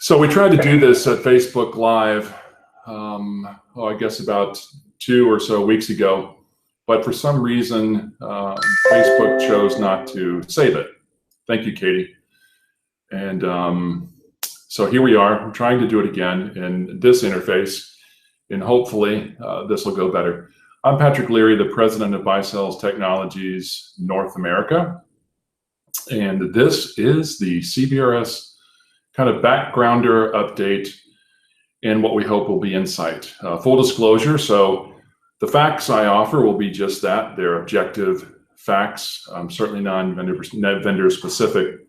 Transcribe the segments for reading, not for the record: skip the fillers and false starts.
So we tried to do this at Facebook Live, I guess about 2 or so weeks ago, but for some reason, Facebook chose not to save it. Thank you, Katie. And so here we are. I'm trying to do it again in this interface, and hopefully this will go better. I'm Patrick Leary, the president of Baicells Technologies North America, and this is the CBRS kind of backgrounder update and what we hope will be insight. Full disclosure, so the facts I offer will be just that. They're objective facts, certainly non-vendor specific,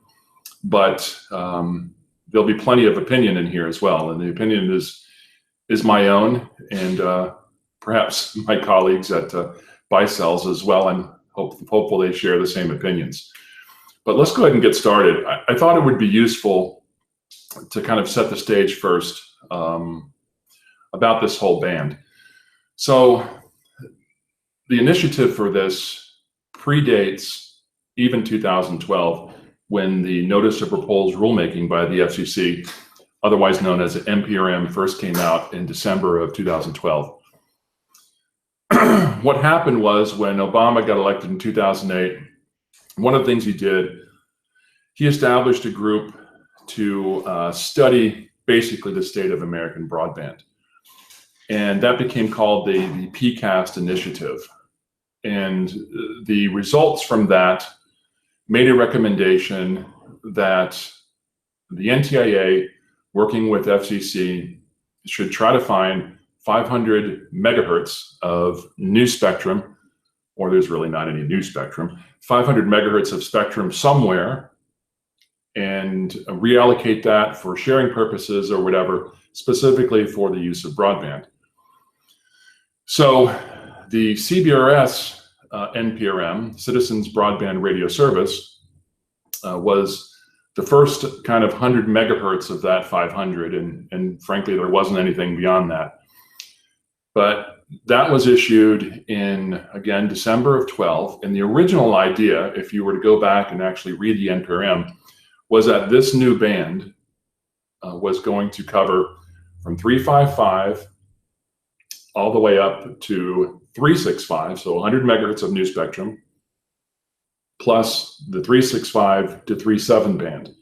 but there'll be plenty of opinion in here as well. And the opinion is my own and perhaps my colleagues at Baicells as well, and hopeful they share the same opinions. But let's go ahead and get started. I thought it would be useful to kind of set the stage first about this whole band. So the initiative for this predates even 2012, when the Notice of Proposed Rulemaking by the FCC, otherwise known as NPRM, first came out in December of 2012. What happened was, when Obama got elected in 2008, one of the things he did, he established a group to study basically the state of American broadband. And that became called the PCAST initiative. And the results from that made a recommendation that the NTIA, working with FCC, should try to find 500 megahertz of new spectrum, or there's really not any new spectrum, 500 megahertz of spectrum somewhere, and reallocate that for sharing purposes or whatever, specifically for the use of broadband. So the CBRS NPRM, Citizens Broadband Radio Service, was the first kind of 100 megahertz of that 500, and frankly, there wasn't anything beyond that. But that was issued in, again, December of 12, and the original idea, if you were to go back and actually read the NPRM, was that this new band was going to cover from 355 all the way up to 365, so 100 megahertz of new spectrum, plus the 365 to 37 band.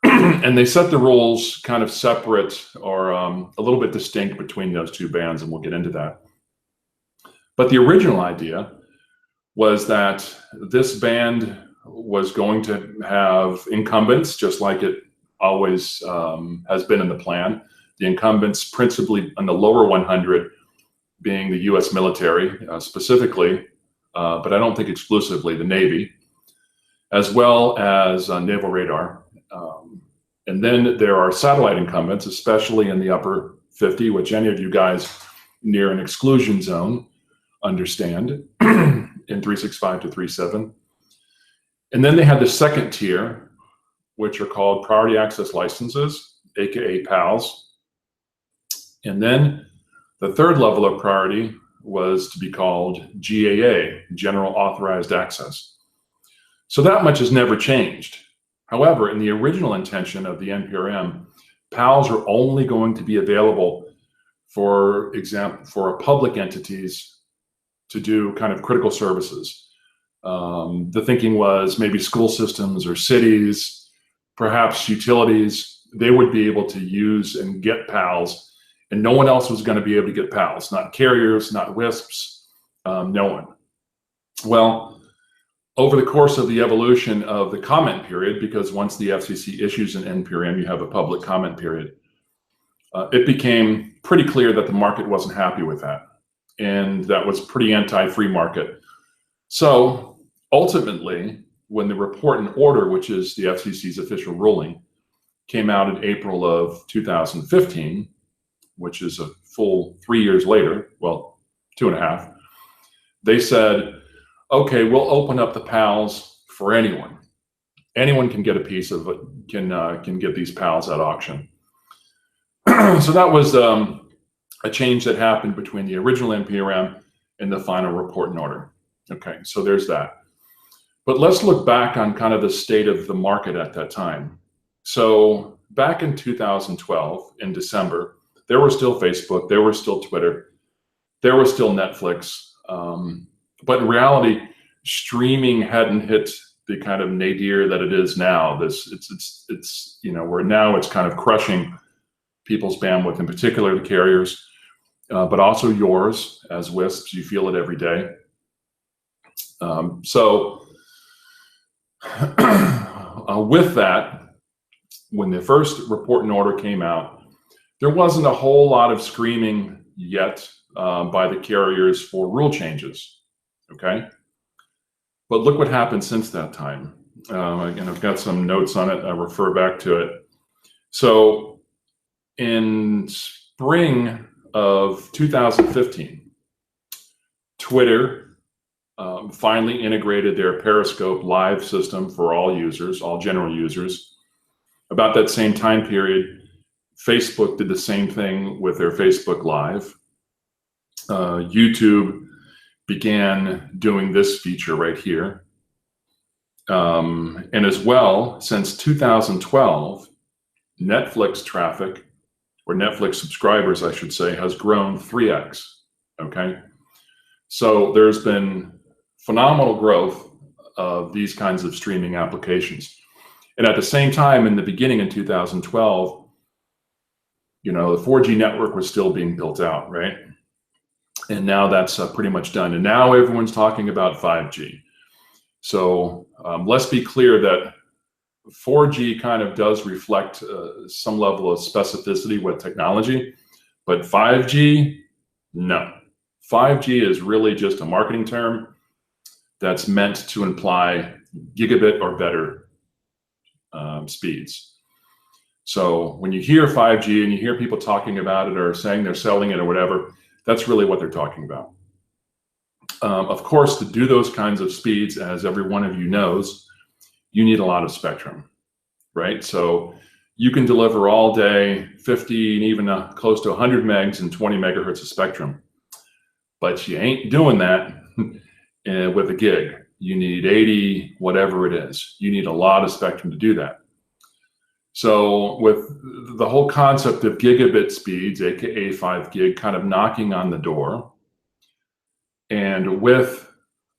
And they set the rules kind of separate, or a little bit distinct between those two bands, and we'll get into that. But the original idea was that this band was going to have incumbents, just like it always has been in the plan. The incumbents principally on the lower 100 being the US military, specifically, but I don't think exclusively, the Navy, as well as naval radar. And then there are satellite incumbents, especially in the upper 50, which any of you guys near an exclusion zone understand, in 365 to 37. And then they had the second tier, which are called priority access licenses, aka PALs. And then the third level of priority was to be called GAA, General Authorized Access. So that much has never changed. However, in the original intention of the NPRM, PALs are only going to be available, for example, for public entities to do kind of critical services. The thinking was maybe school systems or cities, perhaps utilities, they would be able to use and get PALs, and no one else was going to be able to get PALs, not carriers, not WISPs, no one. Well, over the course of the evolution of the comment period, because once the FCC issues an NPRM, you have a public comment period, it became pretty clear that the market wasn't happy with that. And that was pretty anti-free market. So ultimately, when the report and order, which is the FCC's official ruling, came out in April of 2015, which is a full 3 years later, well, 2.5, they said, okay, we'll open up the PALs for anyone. Anyone can get a piece of it, can get these PALs at auction. So that was a change that happened between the original NPRM and the final report and order. Okay, so there's that. But let's look back on kind of the state of the market at that time. So back in 2012, in December, there was still Facebook, there was still Twitter, there was still Netflix. But in reality, streaming hadn't hit the kind of nadir that it is now. It's where now it's kind of crushing people's bandwidth, in particular the carriers, but also yours as WISPs. You feel it every day. With that, when the first report and order came out, there wasn't a whole lot of screaming yet by the carriers for rule changes. Okay, but look what happened since that time. Again, I've got some notes on it. I refer back to it. So in spring of 2015, Twitter finally integrated their Periscope live system for all users, all general users. About that same time period, Facebook did the same thing with their Facebook Live. YouTube began doing this feature right here. And as well, since 2012, Netflix traffic, or Netflix subscribers, I should say, has grown 3x, okay? So there's been phenomenal growth of these kinds of streaming applications. And at the same time, in the beginning in 2012, the 4G network was still being built out, right? And now that's pretty much done. And now everyone's talking about 5G. So let's be clear that 4G kind of does reflect some level of specificity with technology, but 5G, no. 5G is really just a marketing term that's meant to imply gigabit or better speeds. So when you hear 5G and you hear people talking about it or saying they're selling it or whatever, that's really what they're talking about. Of course, to do those kinds of speeds, as every one of you knows, you need a lot of spectrum, right? So you can deliver all day 50 and even close to 100 megs and 20 megahertz of spectrum, but you ain't doing that with a gig. You need 80, whatever it is. You need a lot of spectrum to do that. So with the whole concept of gigabit speeds, aka 5 gig, kind of knocking on the door, and with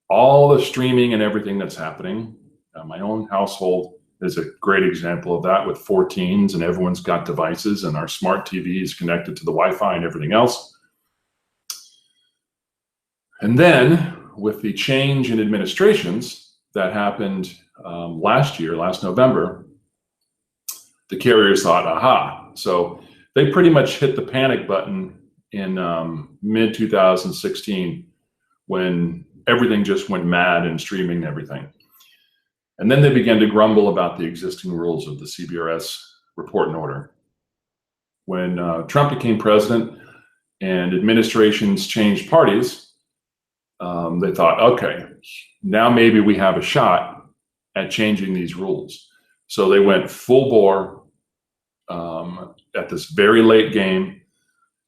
all the streaming and everything that's happening, my own household is a great example of that, with 4 teens and everyone's got devices and our smart TV is connected to the Wi-Fi and everything else. And then with the change in administrations that happened last November, the carriers thought, aha. So they pretty much hit the panic button in mid-2016 when everything just went mad in streaming and everything. And then they began to grumble about the existing rules of the CBRS report and order. When Trump became president and administrations changed parties, they thought, okay, now maybe we have a shot at changing these rules. So they went full bore at this very late game,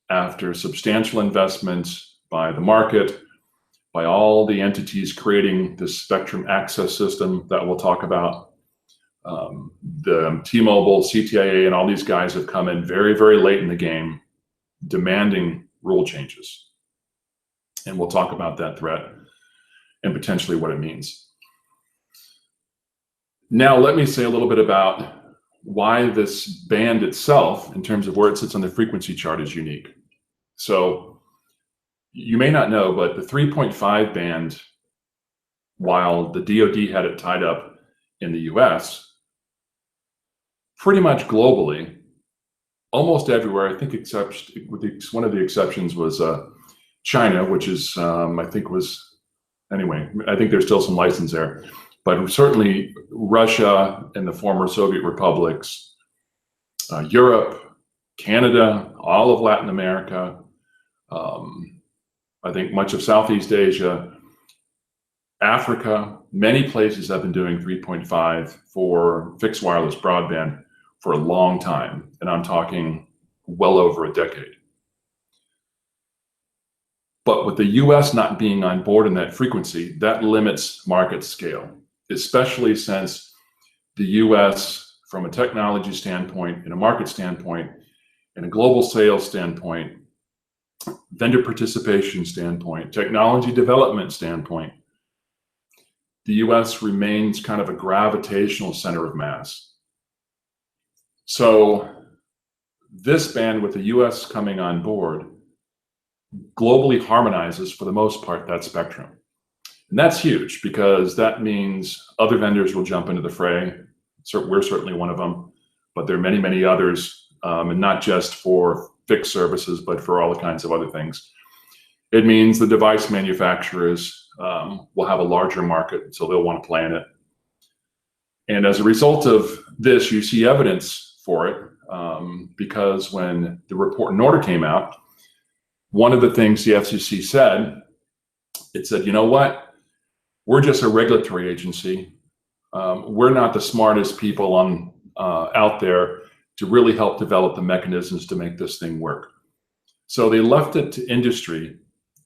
after substantial investments by the market, by all the entities creating this spectrum access system that we'll talk about. The T-Mobile, CTIA, and all these guys have come in very, very late in the game, demanding rule changes. And we'll talk about that threat and potentially what it means. Now, let me say a little bit about why this band itself, in terms of where it sits on the frequency chart, is unique. So you may not know, but the 3.5 band, while the DoD had it tied up in the US, pretty much globally, almost everywhere, I think except one of the exceptions was China, which is, I think there's still some license there. But certainly Russia and the former Soviet republics, Europe, Canada, all of Latin America, I think much of Southeast Asia, Africa, many places have been doing 3.5 for fixed wireless broadband for a long time. And I'm talking well over a decade. But with the US not being on board in that frequency, that limits market scale, especially since the US from a technology standpoint, in a market standpoint, in a global sales standpoint, vendor participation standpoint, technology development standpoint, the US remains kind of a gravitational center of mass. So this band, with the US coming on board, globally harmonizes, for the most part, that spectrum. And that's huge, because that means other vendors will jump into the fray. So we're certainly one of them, but there are many, many others, and not just for fixed services, but for all kinds of other things. It means the device manufacturers will have a larger market, so they'll want to play in it. And as a result of this, you see evidence for it, because when the report and order came out, one of the things the FCC said, it said, you know what? We're just a regulatory agency. We're not the smartest people out there to really help develop the mechanisms to make this thing work. So they left it to industry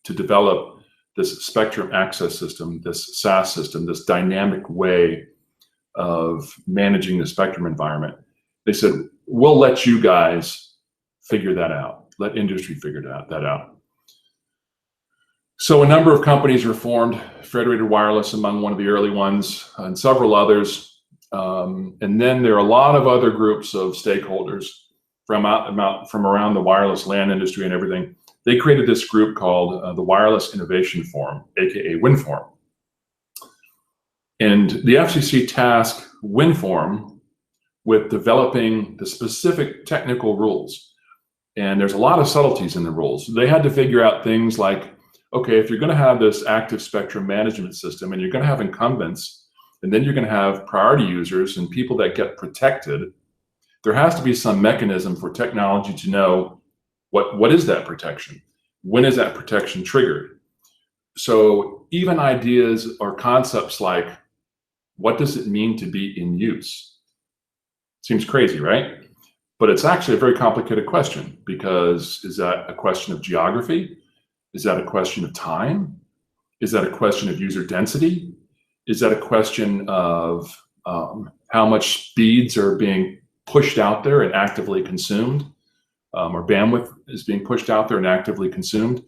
to develop this spectrum access system, this SAS system, this dynamic way of managing the spectrum environment. They said, we'll let you guys figure that out. Let industry figure that out. So a number of companies were formed, Federated Wireless among one of the early ones, and several others. And then there are a lot of other groups of stakeholders from around the wireless LAN industry and everything. They created this group called the Wireless Innovation Forum, aka WinForum. And the FCC tasked WinForum with developing the specific technical rules. And there's a lot of subtleties in the rules. They had to figure out things like, okay, if you're going to have this active spectrum management system, and you're going to have incumbents, and then you're going to have priority users and people that get protected, there has to be some mechanism for technology to know what is that protection? When is that protection triggered? So even ideas or concepts like, what does it mean to be in use? Seems crazy, right? But it's actually a very complicated question, because is that a question of geography? Is that a question of time? Is that a question of user density? Is that a question of how much speeds are being pushed out there and actively consumed, or bandwidth is being pushed out there and actively consumed?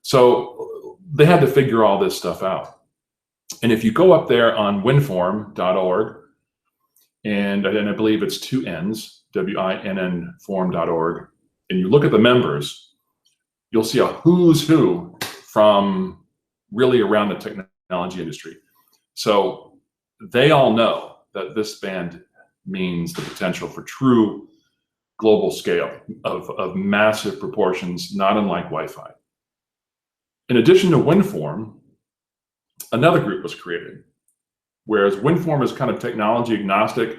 So they had to figure all this stuff out. And if you go up there on winforum.org, and I believe it's 2 N's, WINN forum.org, and you look at the members, you'll see a who's who from really around the technology industry. So they all know that this band means the potential for true global scale of massive proportions, not unlike Wi-Fi. In addition to WinForum, another group was created. Whereas WinForum is kind of technology agnostic,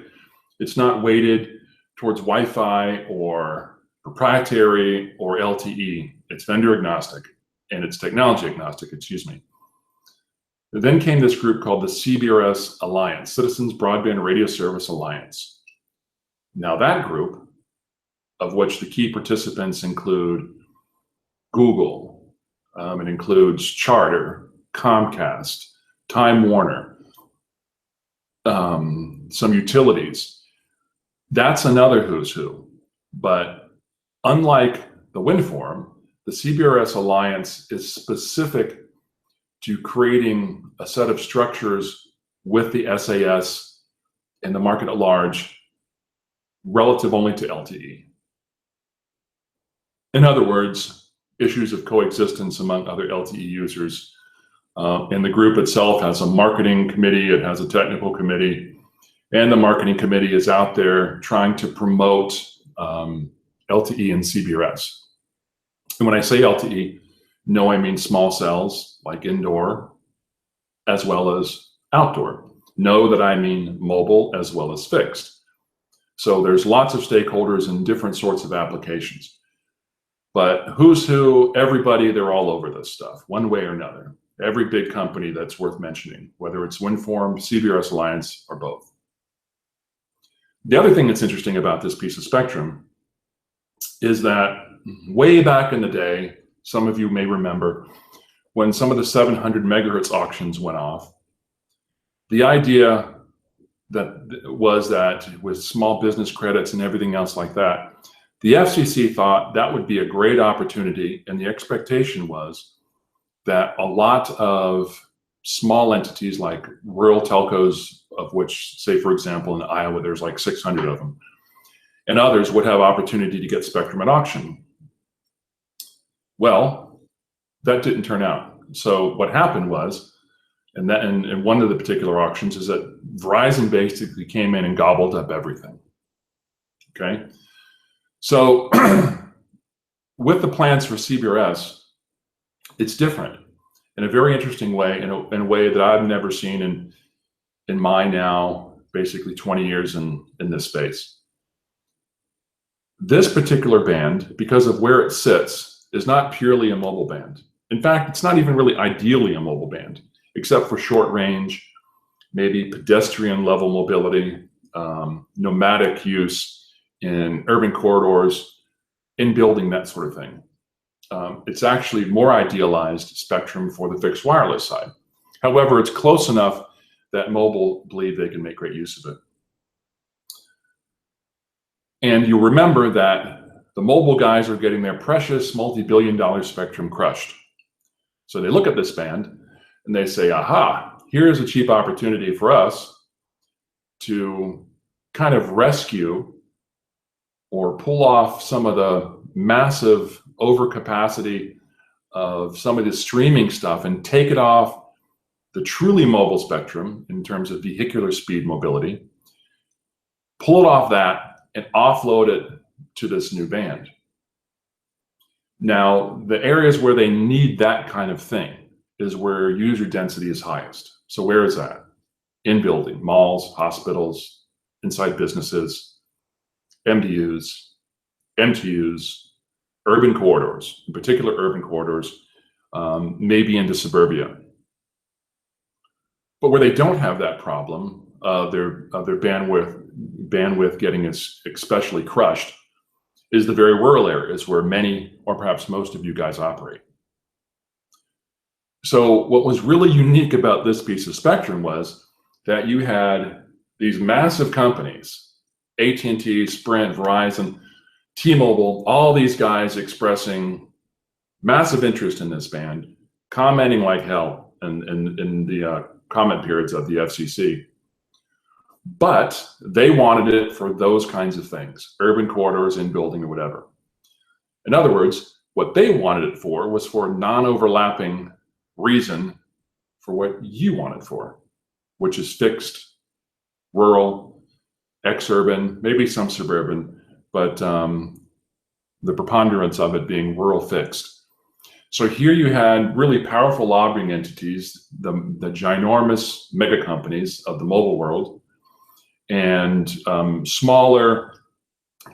it's not weighted towards Wi-Fi or proprietary or LTE. It's vendor agnostic, and it's technology agnostic, excuse me. Then came this group called the CBRS Alliance, Citizens Broadband Radio Service Alliance. Now that group, of which the key participants include Google, it includes Charter, Comcast, Time Warner, some utilities. That's another who's who. But unlike the WinForum, the CBRS Alliance is specific to creating a set of structures with the SAS and the market at large relative only to LTE. In other words, issues of coexistence among other LTE users. And the group itself has a marketing committee, it has a technical committee, and the marketing committee is out there trying to promote LTE and CBRS. And when I say LTE, no, I mean small cells, like indoor, as well as outdoor. Know that I mean mobile as well as fixed. So there's lots of stakeholders in different sorts of applications. But who's who, everybody, they're all over this stuff, one way or another. Every big company that's worth mentioning, whether it's WinForum, CBRS Alliance, or both. The other thing that's interesting about this piece of spectrum is that way back in the day, some of you may remember, when some of the 700 megahertz auctions went off, the idea was that with small business credits and everything else like that, the FCC thought that would be a great opportunity, and the expectation was that a lot of small entities like rural telcos, of which, say, for example, in Iowa, there's like 600 of them, and others would have opportunity to get spectrum at auction. Well, that didn't turn out. So what happened was, and one of the particular auctions is that Verizon basically came in and gobbled up everything. Okay, so with the plans for CBRS, it's different in a very interesting way, in a way that I've never seen in my now basically 20 years in this space. This particular band, because of where it sits, is not purely a mobile band. In fact, it's not even really ideally a mobile band, except for short range, maybe pedestrian level mobility, nomadic use in urban corridors, in building, that sort of thing. It's actually more idealized spectrum for the fixed wireless side. However, it's close enough that mobile believe they can make great use of it. And you remember that the mobile guys are getting their precious multi-billion-dollar spectrum crushed. So they look at this band and they say, aha, here's a cheap opportunity for us to kind of rescue or pull off some of the massive overcapacity of some of the streaming stuff and take it off the truly mobile spectrum in terms of vehicular speed mobility, pull it off that and offload it to this new band. Now, the areas where they need that kind of thing is where user density is highest. So where is that? In building, malls, hospitals, inside businesses, MDUs, MTUs, urban corridors, in particular urban corridors, maybe into suburbia. But where they don't have that problem, their bandwidth getting especially crushed, is the very rural areas where many, or perhaps most of you guys operate. So what was really unique about this piece of spectrum was that you had these massive companies, AT&T, Sprint, Verizon, T-Mobile, all these guys expressing massive interest in this band, commenting like hell in the comment periods of the FCC. But they wanted it for those kinds of things, urban corridors, in building, or whatever. In other words, what they wanted it for was for non-overlapping reason for what you want it for, which is fixed, rural, exurban, maybe some suburban, but the preponderance of it being rural fixed. So here you had really powerful lobbying entities, the ginormous mega companies of the mobile world, and smaller,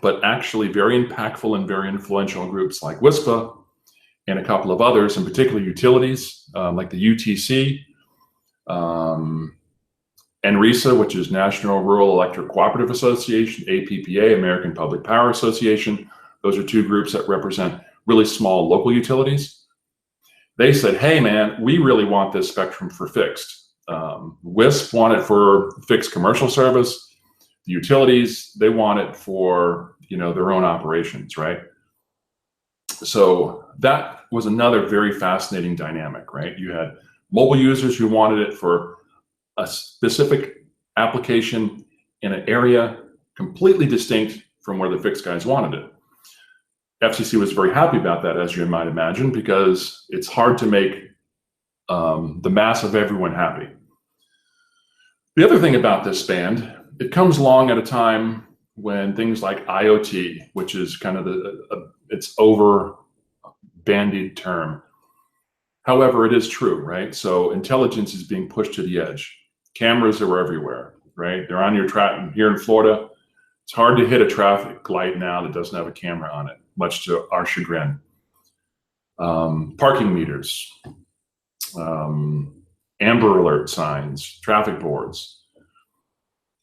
but actually very impactful and very influential groups like WISPA and a couple of others, in particular utilities like the UTC, NRESA, which is National Rural Electric Cooperative Association, APPA, American Public Power Association. Those are two groups that represent really small local utilities. They said, hey man, we really want this spectrum for fixed. WISP want it for fixed commercial service. The utilities, they want it for their own operations, right? So that was another very fascinating dynamic, right? You had mobile users who wanted it for a specific application in an area completely distinct from where the fixed guys wanted it. FCC was very happy about that, as you might imagine, because it's hard to make the mass of everyone happy. The other thing about this band, it comes along at a time when things like IoT, which is kind of its over-bandied term. However, it is true, right? So intelligence is being pushed to the edge. Cameras are everywhere, right? They're on your track. Here in Florida, it's hard to hit a traffic light now that doesn't have a camera on it, much to our chagrin. Parking meters, Amber Alert signs, traffic boards,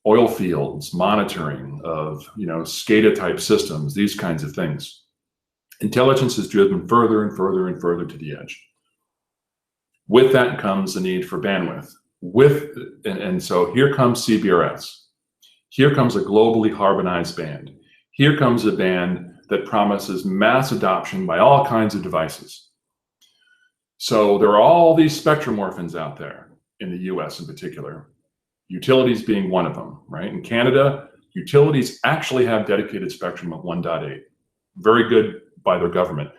oil fields, monitoring of SCADA type systems, these kinds of things. Intelligence is driven further and further and further to the edge. With that comes the need for bandwidth. And so here comes CBRS. Here comes a globally harmonized band. Here comes a band that promises mass adoption by all kinds of devices. So there are all these spectrum orphans out there in the US in particular, utilities being one of them, right? In Canada, utilities actually have dedicated spectrum of 1.8. Very good by their government.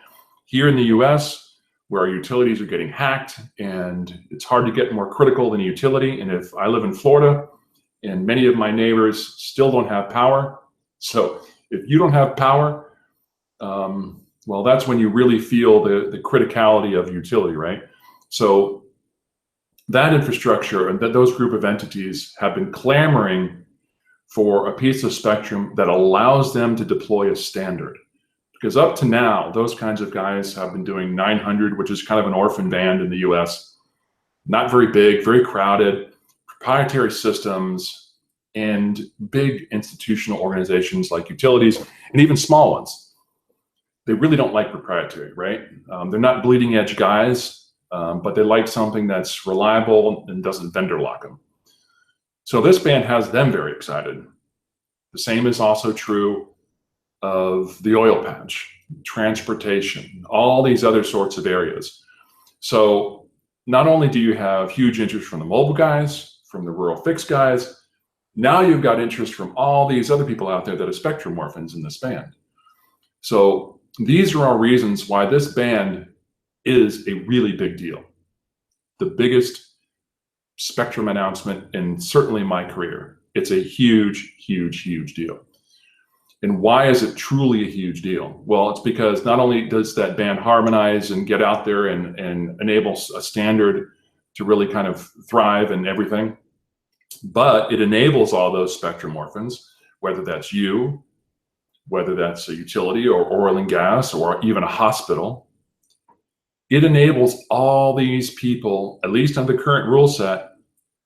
Here in the US, where our utilities are getting hacked and it's hard to get more critical than a utility. And if I live in Florida and many of my neighbors still don't have power. So if you don't have power, well, that's when you really feel the criticality of utility, right? So that infrastructure and those group of entities have been clamoring for a piece of spectrum that allows them to deploy a standard. Because up to now, those kinds of guys have been doing 900, which is kind of an orphan band in the US. Not very big, very crowded, proprietary systems, and big institutional organizations like utilities, and even small ones. They really don't like proprietary, right? They're not bleeding edge guys, but they like something that's reliable and doesn't vendor lock them. So this band has them very excited. The same is also true of the oil patch, transportation, all these other sorts of areas. So not only do you have huge interest from the mobile guys, from the rural fixed guys, now you've got interest from all these other people out there that are spectrum orphans in this band. So these are all reasons why this band is a really big deal. The biggest spectrum announcement in certainly my career. It's a huge, huge, huge deal. And why is it truly a huge deal? Well, it's because not only does that band harmonize and get out there and enable a standard to really kind of thrive and everything, but it enables all those spectrum orphans, whether that's you, whether that's a utility or oil and gas or even a hospital. It enables all these people, at least under the current rule set,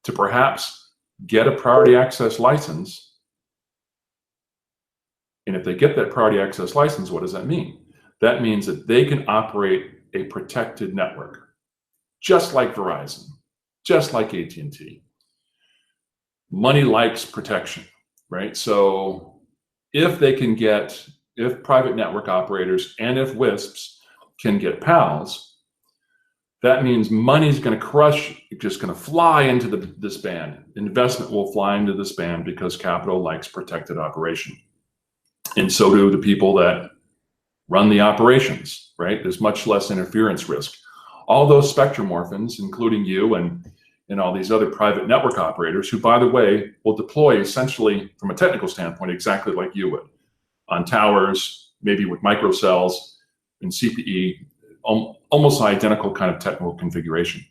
to perhaps get a priority access license. And if they get that priority access license, what does that mean? That means that they can operate a protected network, just like Verizon, just like AT&T. Money likes protection, right? So if private network operators and if WISPs can get PALs, that means money's going to crush, just going to fly into this band. Investment will fly into this band because capital likes protected operation. And so do the people that run the operations, right? There's much less interference risk. All those spectrum orphans, including you and all these other private network operators, who, by the way, will deploy essentially, from a technical standpoint, exactly like you would, on towers, maybe with microcells and CPE, almost identical kind of technical configuration.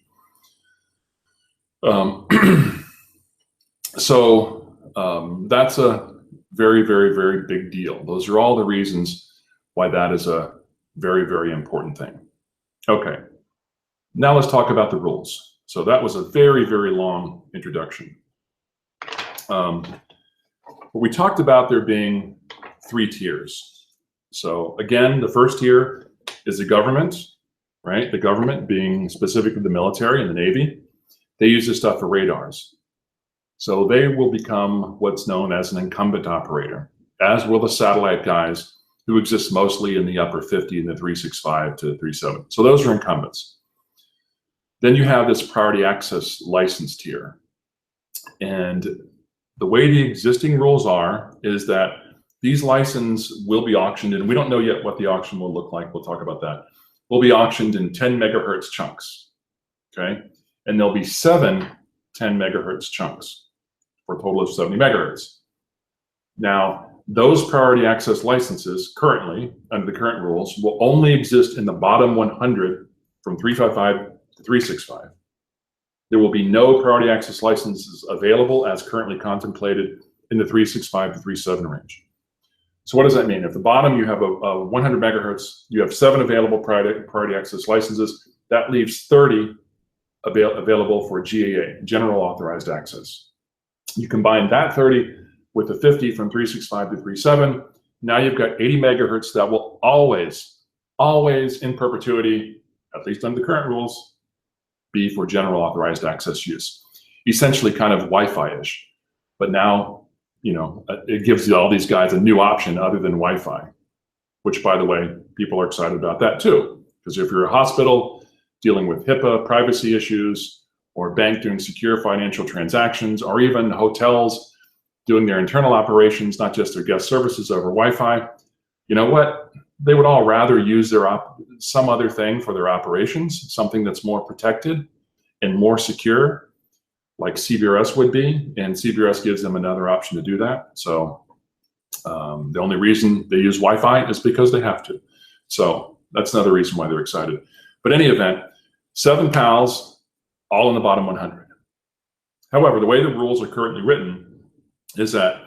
That's a very, very, very big deal. Those are all the reasons why that is a very, very important thing. Okay, now let's talk about the rules. So that was a very, very long introduction. We talked about there being 3 tiers. So again, the first tier is the government, right? The government being specifically the military and the Navy. They use this stuff for radars. So they will become what's known as an incumbent operator, as will the satellite guys who exist mostly in the upper 50 in the 365 to 37. So those are incumbents. Then you have this priority access license tier. And the way the existing rules are is that these licenses will be auctioned, and we don't know yet what the auction will look like. We'll talk about that. Will be auctioned in 10 megahertz chunks, okay? And there'll be 7 10 megahertz chunks for a total of 70 megahertz. Now, those priority access licenses currently, under the current rules, will only exist in the bottom 100 from 355 to 365. There will be no priority access licenses available as currently contemplated in the 365 to 37 range. So what does that mean? At the bottom, you have a 100 megahertz, you have 7 available priority access licenses. That leaves 30 available for GAA, General Authorized Access. You combine that 30 with the 50 from 365 to 37. Now you've got 80 megahertz that will always in perpetuity, at least under the current rules, be for General Authorized Access use. Essentially kind of Wi-Fi-ish. But now it gives all these guys a new option other than Wi-Fi, which, by the way, people are excited about that too. Because if you're a hospital dealing with HIPAA privacy issues, or a bank doing secure financial transactions, or even hotels doing their internal operations, not just their guest services over Wi-Fi, you know what? They would all rather use some other thing for their operations, something that's more protected and more secure, like CBRS would be, and CBRS gives them another option to do that. So the only reason they use Wi-Fi is because they have to. So that's another reason why they're excited. But in any event, 7 PALs, all in the bottom 100. However, the way the rules are currently written is that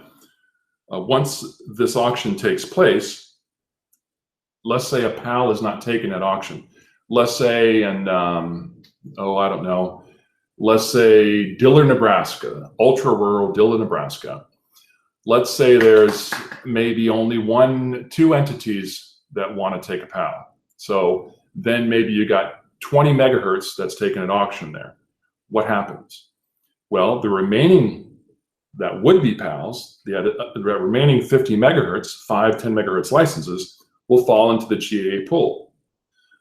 once this auction takes place, let's say a PAL is not taken at auction. Let's say, I don't know, let's say Diller, Nebraska, ultra rural Diller, Nebraska. Let's say there's maybe only 2 entities that want to take a PAL. So then maybe you got 20 megahertz that's taken at auction there. What happens? Well, the remaining that would be PALs, the remaining 50 megahertz, 10 megahertz licenses, will fall into the GAA pool.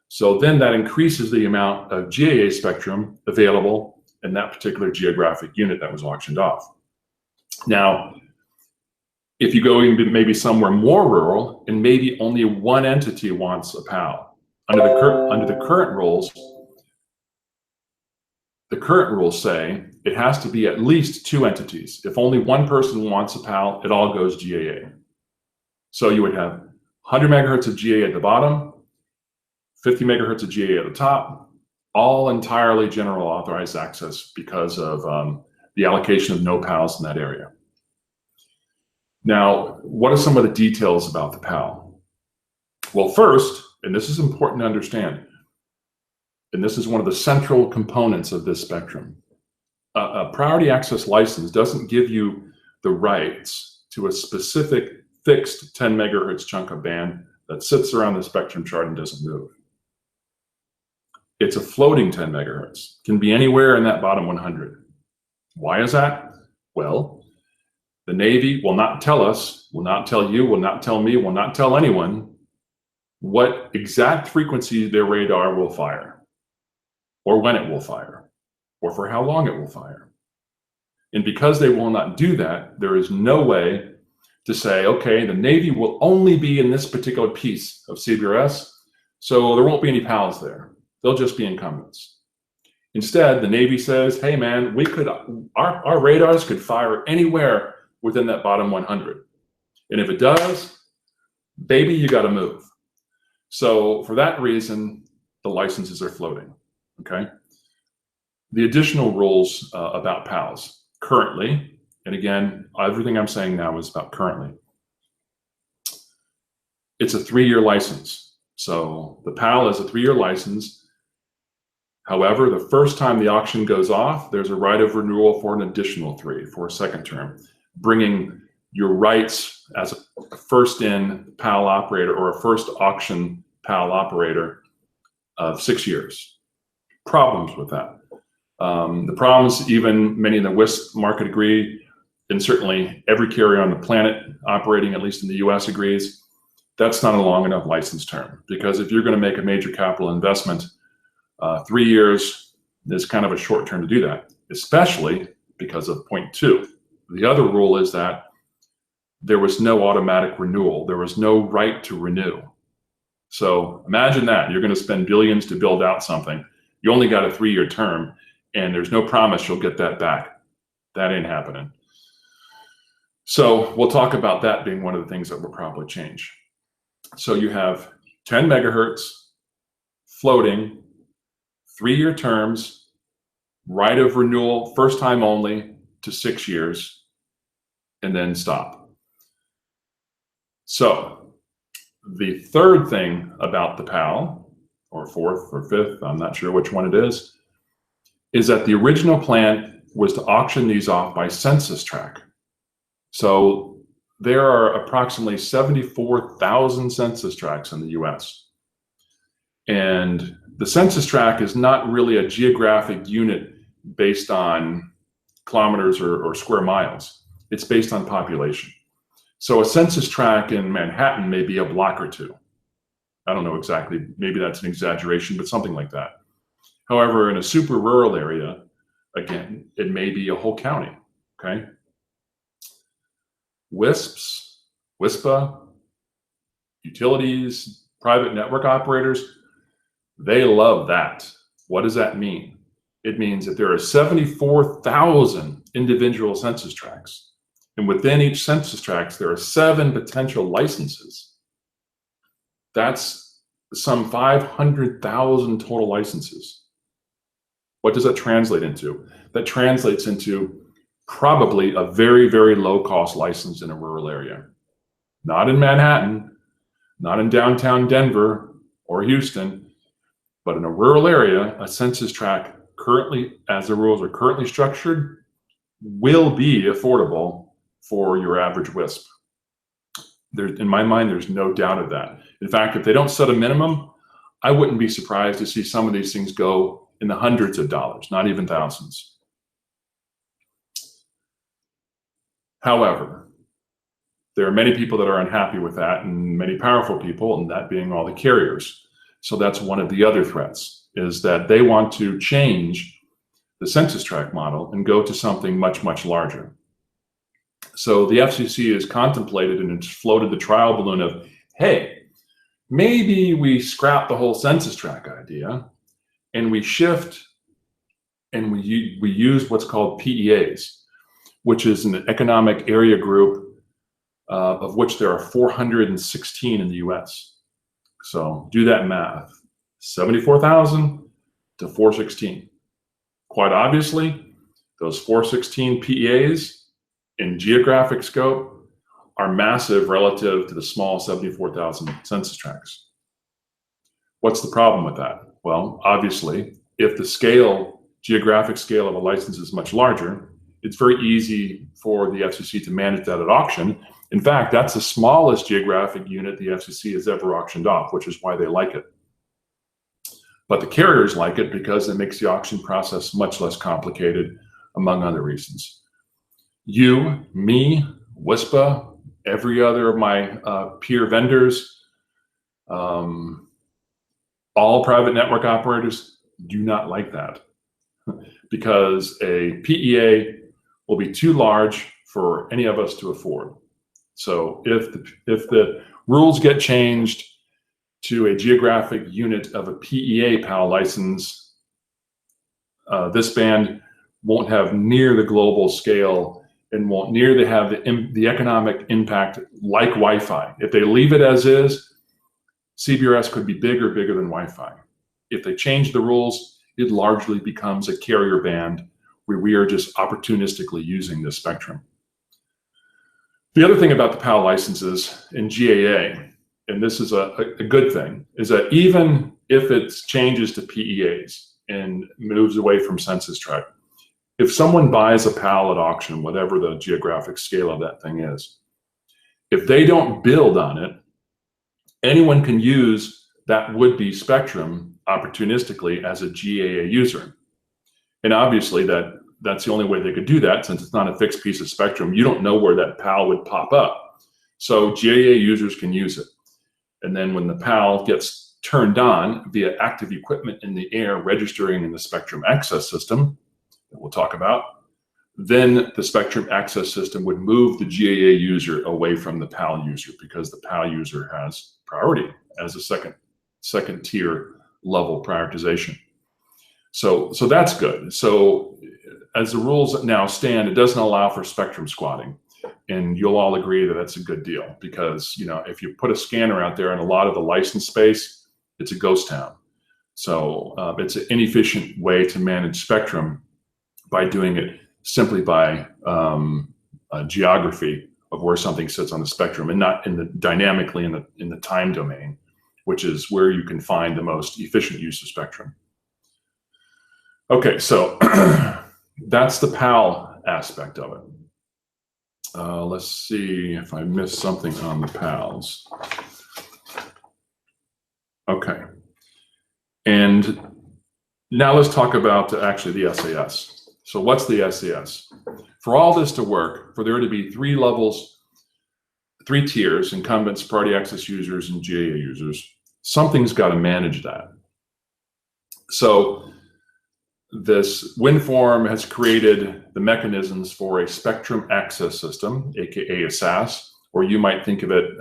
So then that increases the amount of GAA spectrum available in that particular geographic unit that was auctioned off. Now, if you go maybe somewhere more rural and maybe only 1 entity wants a PAL, under the current rules, the current rules say it has to be at least 2 entities. If only 1 person wants a PAL, it all goes GAA. So you would have 100 megahertz of GAA at the bottom, 50 megahertz of GAA at the top, all entirely general authorized access because of the allocation of no PALs in that area. Now, what are some of the details about the PAL? Well, first, and this is important to understand, and this is one of the central components of this spectrum, a priority access license doesn't give you the rights to a specific fixed 10 megahertz chunk of band that sits around the spectrum chart and doesn't move. It's a floating 10 megahertz, can be anywhere in that bottom 100. Why is that? Well, the Navy will not tell us, will not tell you, will not tell me, will not tell anyone what exact frequency their radar will fire, or when it will fire, or for how long it will fire. And because they will not do that, there is no way to say, okay, the Navy will only be in this particular piece of CBRS, so there won't be any PALs there. They'll just be incumbents. Instead, the Navy says, hey man, our radars could fire anywhere within that bottom 100. And if it does, baby, you got to move. So for that reason, the licenses are floating, okay? The additional rules about PALs currently, and again, everything I'm saying now is about currently. It's a 3-year license. So the PAL is a 3-year license. However, the first time the auction goes off, there's a right of renewal for an additional 3 for a second term, bringing your rights as a first-in PAL operator or a first auction PAL operator of 6 years. Problems with that. The problems, even many in the WISP market agree, and certainly every carrier on the planet operating, at least in the US, agrees, that's not a long enough license term. Because if you're going to make a major capital investment, 3 years is kind of a short term to do that, especially because of point 2. The other rule is that there was no automatic renewal. There was no right to renew. So imagine that. You're going to spend billions to build out something. You only got a 3-year term, and there's no promise you'll get that back. That ain't happening. So we'll talk about that being one of the things that will probably change. So you have 10 megahertz, floating, 3-year terms, right of renewal, first time only to 6 years, and then stop. So the third thing about the PAL, or fourth or fifth, I'm not sure which one it is that the original plan was to auction these off by Census Tract. So there are approximately 74,000 Census Tracts in the US. And the Census Tract is not really a geographic unit based on kilometers or square miles. It's based on population. So a census tract in Manhattan may be a block or two. I don't know exactly, maybe that's an exaggeration, but something like that. However, in a super rural area, again, it may be a whole county, okay? WISPA, utilities, private network operators, they love that. What does that mean? It means that there are 74,000 individual census tracts. And within each census tract, there are 7 potential licenses. That's some 500,000 total licenses. What does that translate into? That translates into probably a very, very low-cost license in a rural area. Not in Manhattan, not in downtown Denver or Houston, but in a rural area, a census tract currently, as the rules are currently structured, will be affordable for your average WISP. In my mind, there's no doubt of that. In fact, if they don't set a minimum, I wouldn't be surprised to see some of these things go in the hundreds of dollars, not even thousands. However, there are many people that are unhappy with that, and many powerful people, and that being all the carriers. So that's one of the other threats, is that they want to change the census tract model and go to something much, much larger. So the FCC has contemplated and it's floated the trial balloon of, hey, maybe we scrap the whole census tract idea and we shift and we use what's called PEAs, which is an economic area group of which there are 416 in the US. So do that math, 74,000 to 416. Quite obviously, those 416 PEAs in geographic scope are massive relative to the small 74,000 census tracts. What's the problem with that? Well, obviously, if the geographic scale of a license is much larger, it's very easy for the FCC to manage that at auction. In fact, that's the smallest geographic unit the FCC has ever auctioned off, which is why they like it. But the carriers like it because it makes the auction process much less complicated, among other reasons. You, me, WISPA, every other of my peer vendors, all private network operators do not like that because a PEA will be too large for any of us to afford. So if the rules get changed to a geographic unit of a PEA PAL license, this band won't have near the global scale and won't nearly have the economic impact like Wi-Fi. If they leave it as is, CBRS could be bigger than Wi-Fi. If they change the rules, it largely becomes a carrier band where we are just opportunistically using this spectrum. The other thing about the PAL licenses in GAA, and this is a good thing, is that even if it changes to PEAs and moves away from census tract, if someone buys a PAL at auction, whatever the geographic scale of that thing is, if they don't build on it, anyone can use that would-be spectrum opportunistically as a GAA user. And obviously that's the only way they could do that, since it's not a fixed piece of spectrum. You don't know where that PAL would pop up. So GAA users can use it. And then when the PAL gets turned on via active equipment in the air registering in the spectrum access system that we'll talk about, then the spectrum access system would move the GAA user away from the PAL user because the PAL user has priority as a second tier level prioritization. So that's good. So as the rules now stand, it doesn't allow for spectrum squatting. And you'll all agree that that's a good deal because, you know, if you put a scanner out there in a lot of the license space, it's a ghost town. So it's an inefficient way to manage spectrum by doing it simply by geography of where something sits on the spectrum and not dynamically in the time domain, which is where you can find the most efficient use of spectrum. Okay, so that's the PAL aspect of it. Let's see if I missed something on the PALs. Okay, and now let's talk about actually the SAS. So what's the SAS? For all this to work, for there to be 3 levels, 3 tiers, incumbents, priority access users, and GAA users, something's got to manage that. So this WinForm has created the mechanisms for a spectrum access system, aka a SAS, or you might think of it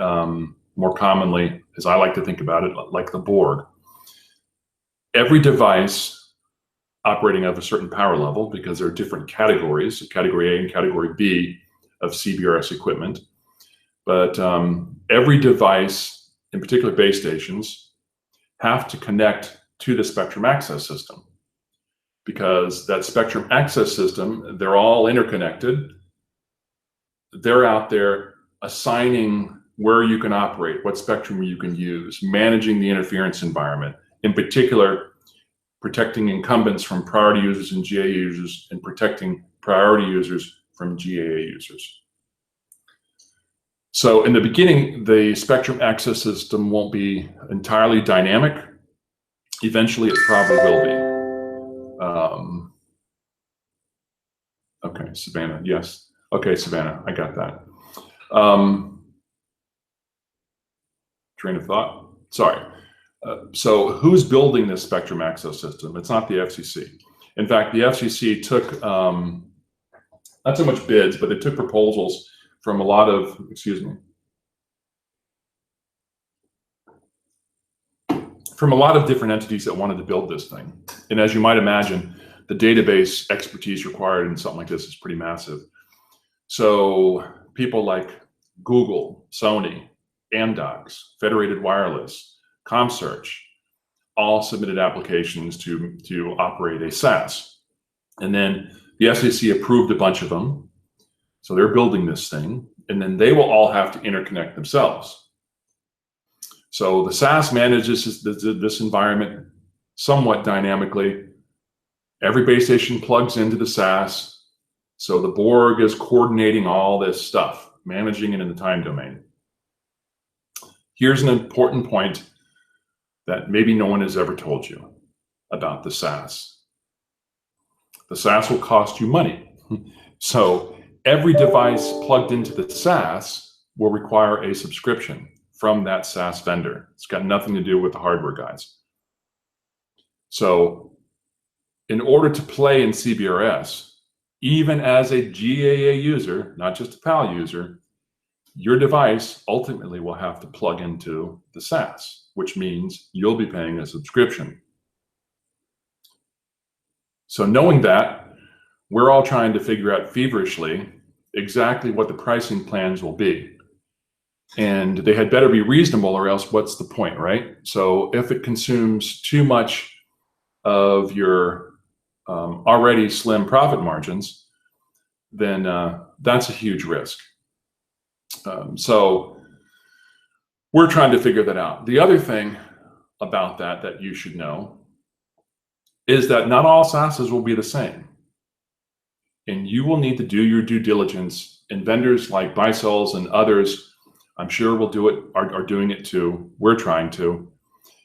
more commonly, as I like to think about it, like the Borg. Every device operating at a certain power level, because there are different categories, category A and category B of CBRS equipment, but every device, in particular base stations, have to connect to the spectrum access system, because that spectrum access system, they're all interconnected. They're out there assigning where you can operate, what spectrum you can use, managing the interference environment, in particular, protecting incumbents from priority users and GAA users, and protecting priority users from GAA users. So in the beginning, the spectrum access system won't be entirely dynamic. Eventually, it probably will be. Okay, Savannah, yes. Okay, Savannah, I got that. Train of thought, sorry. So who's building this spectrum access system? It's not the FCC. In fact, the FCC took, not so much bids, but they took proposals from a lot of, from a lot of different entities that wanted to build this thing. And as you might imagine, the database expertise required in something like this is pretty massive. So people like Google, Sony, Amdocs, Federated Wireless, ComSearch, all submitted applications to operate a SAS. And then the FCC approved a bunch of them. So they're building this thing, and then they will all have to interconnect themselves. So the SAS manages this environment somewhat dynamically. Every base station plugs into the SAS. So the Borg is coordinating all this stuff, managing it in the time domain. Here's an important point that maybe no one has ever told you about the SAS. The SAS will cost you money. So every device plugged into the SAS will require a subscription from that SAS vendor. It's got nothing to do with the hardware guys. So in order to play in CBRS, even as a GAA user, not just a PAL user, your device ultimately will have to plug into the SAS, which means you'll be paying a subscription. So knowing that, we're all trying to figure out feverishly exactly what the pricing plans will be. And they had better be reasonable, or else what's the point, right? So if it consumes too much of your already slim profit margins, then that's a huge risk. So we're trying to figure that out. The other thing about that you should know is that not all SASs will be the same. And you will need to do your due diligence, and vendors like Baicells and others, I'm sure will do it, are doing it too, we're trying to,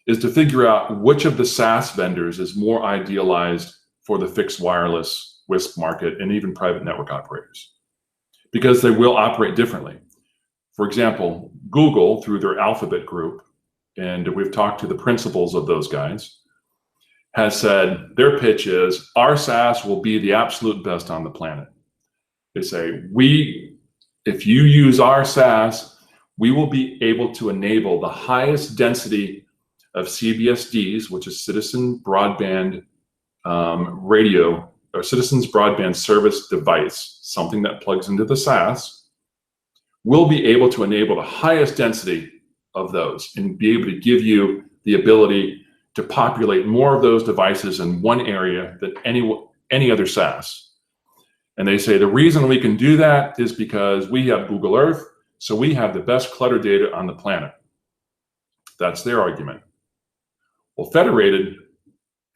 is to figure out which of the SAS vendors is more idealized for the fixed wireless WISP market and even private network operators, because they will operate differently. For example, Google, through their Alphabet group, and we've talked to the principals of those guys, has said their pitch is our SAS will be the absolute best on the planet. They say, if you use our SAS, we will be able to enable the highest density of CBSDs, which is Citizen Broadband Radio, or Citizens Broadband Service Device, something that plugs into the SAS. We'll be able to enable the highest density of those and be able to give you the ability to populate more of those devices in one area than any other SAS. And they say the reason we can do that is because we have Google Earth, so we have the best clutter data on the planet. That's their argument. Well, Federated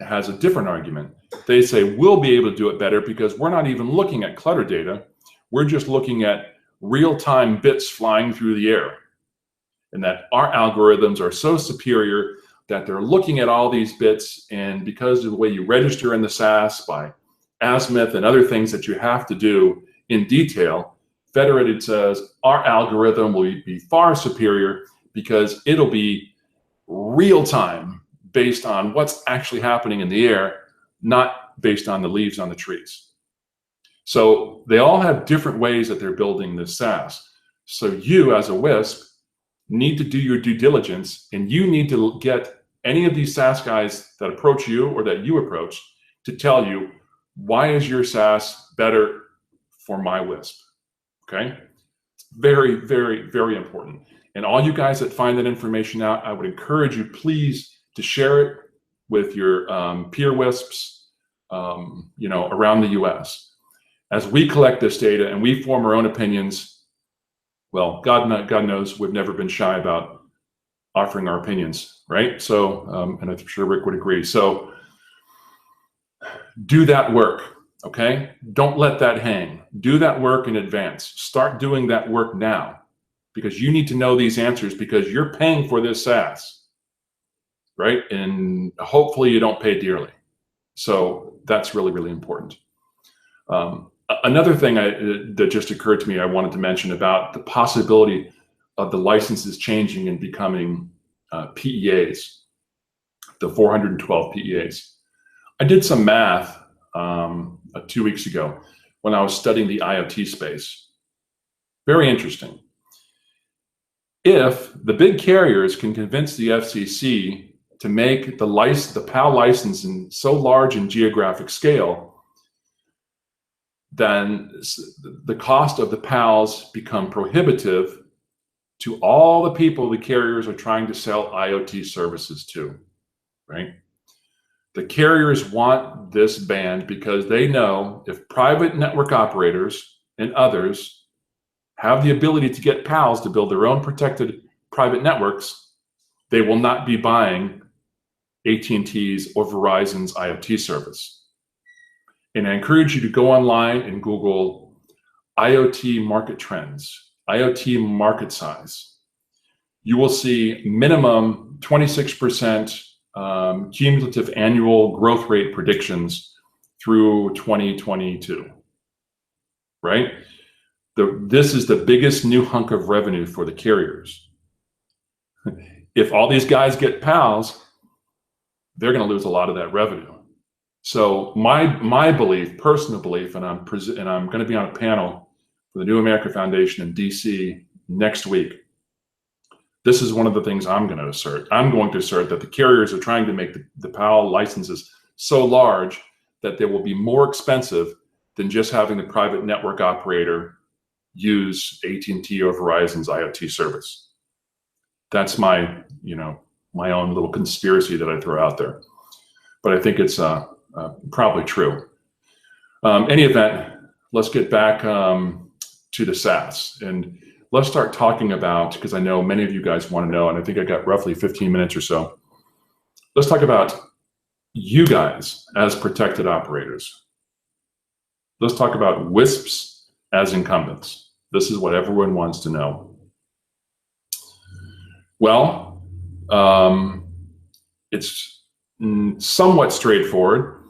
has a different argument. They say we'll be able to do it better because we're not even looking at clutter data. We're just looking at real-time bits flying through the air, and that our algorithms are so superior that they're looking at all these bits, and because of the way you register in the SAS by azimuth and other things that you have to do in detail, Federated says our algorithm will be far superior because it'll be real time based on what's actually happening in the air, not based on the leaves on the trees. So they all have different ways that they're building this SaaS. So you as a WISP need to do your due diligence, and you need to get any of these SaaS guys that approach you or that you approach to tell you, why is your SaaS better for my WISP? Okay? It's very, very, very important. And all you guys that find that information out, I would encourage you, please, to share it with your peer WISPs, around the US. As we collect this data and we form our own opinions, well, God knows we've never been shy about offering our opinions, right? So, and I'm sure Rick would agree. So do that work, okay? Don't let that hang. Do that work in advance. Start doing that work now, because you need to know these answers, because you're paying for this SaaS, right? And hopefully you don't pay dearly. So that's really, really important. Another thing that just occurred to me I wanted to mention about the possibility of the licenses changing and becoming PEAs, the 412 PEAs. I did some math 2 weeks ago when I was studying the IoT space. Very interesting. If the big carriers can convince the FCC to make the PAL licensing so large in geographic scale, then the cost of the PALs become prohibitive to all the people the carriers are trying to sell IoT services to, right? The carriers want this banned because they know if private network operators and others have the ability to get PALs to build their own protected private networks, they will not be buying AT&T's or Verizon's IoT service. And I encourage you to go online and Google IoT market trends, IoT market size. You will see minimum 26% cumulative annual growth rate predictions through 2022, right? This is the biggest new hunk of revenue for the carriers. If all these guys get PALs, they're going to lose a lot of that revenue. So my belief, personal belief, and I'm going to be on a panel for the New America Foundation in DC next week. This is one of the things I'm going to assert. I'm going to assert that the carriers are trying to make the PAL licenses so large that they will be more expensive than just having the private network operator use AT&T or Verizon's IoT service. That's my own little conspiracy that I throw out there, but I think it's probably true. Any event, let's get back to the SaaS, and let's start talking about, because I know many of you guys want to know, and I think I got roughly 15 minutes or so. Let's talk about you guys as protected operators. Let's talk about WISPs as incumbents. This is what everyone wants to know. Well, it's somewhat straightforward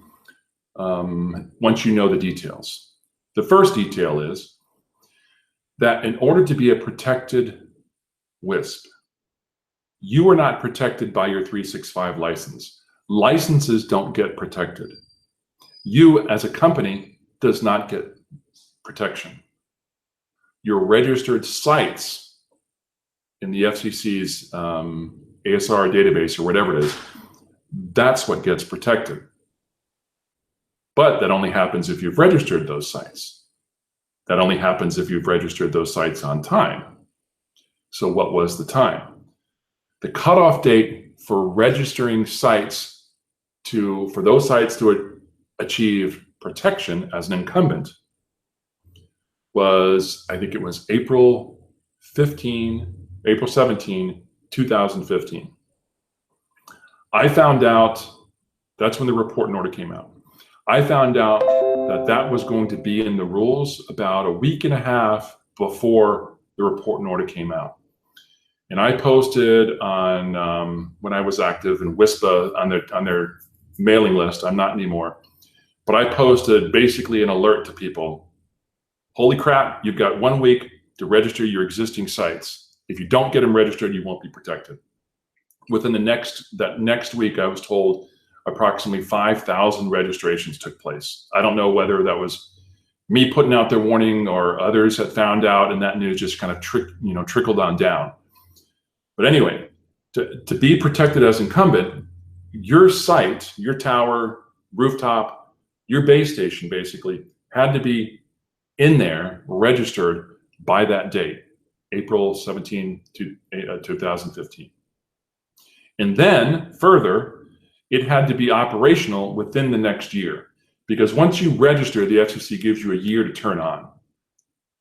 once you know the details. The first detail is that in order to be a protected WISP, you are not protected by your 365 license. Licenses don't get protected. You as a company does not get protection. Your registered sites in the FCC's ASR database or whatever it is, that's what gets protected. But that only happens if you've registered those sites. That only happens if you've registered those sites on time. So what was the time? The cutoff date for registering sites for those sites to achieve protection as an incumbent was, I think it was April 17, 2015. I found out, that's when the report and order came out. I found out that was going to be in the rules about a week and a half before the report and order came out. And I posted on, when I was active in WISPA on their mailing list, I'm not anymore, but I posted basically an alert to people Holy crap, you've got 1 week to register your existing sites. If you don't get them registered, you won't be protected. Within that next week, I was told approximately 5,000 registrations took place. I don't know whether that was me putting out their warning or others had found out and that news just kind of trickled on down. But anyway, to be protected as incumbent, your site, your tower, rooftop, your base station basically had to be in there registered by that date, April 17, 2015. And then further, it had to be operational within the next year, because once you register, the FCC gives you a year to turn on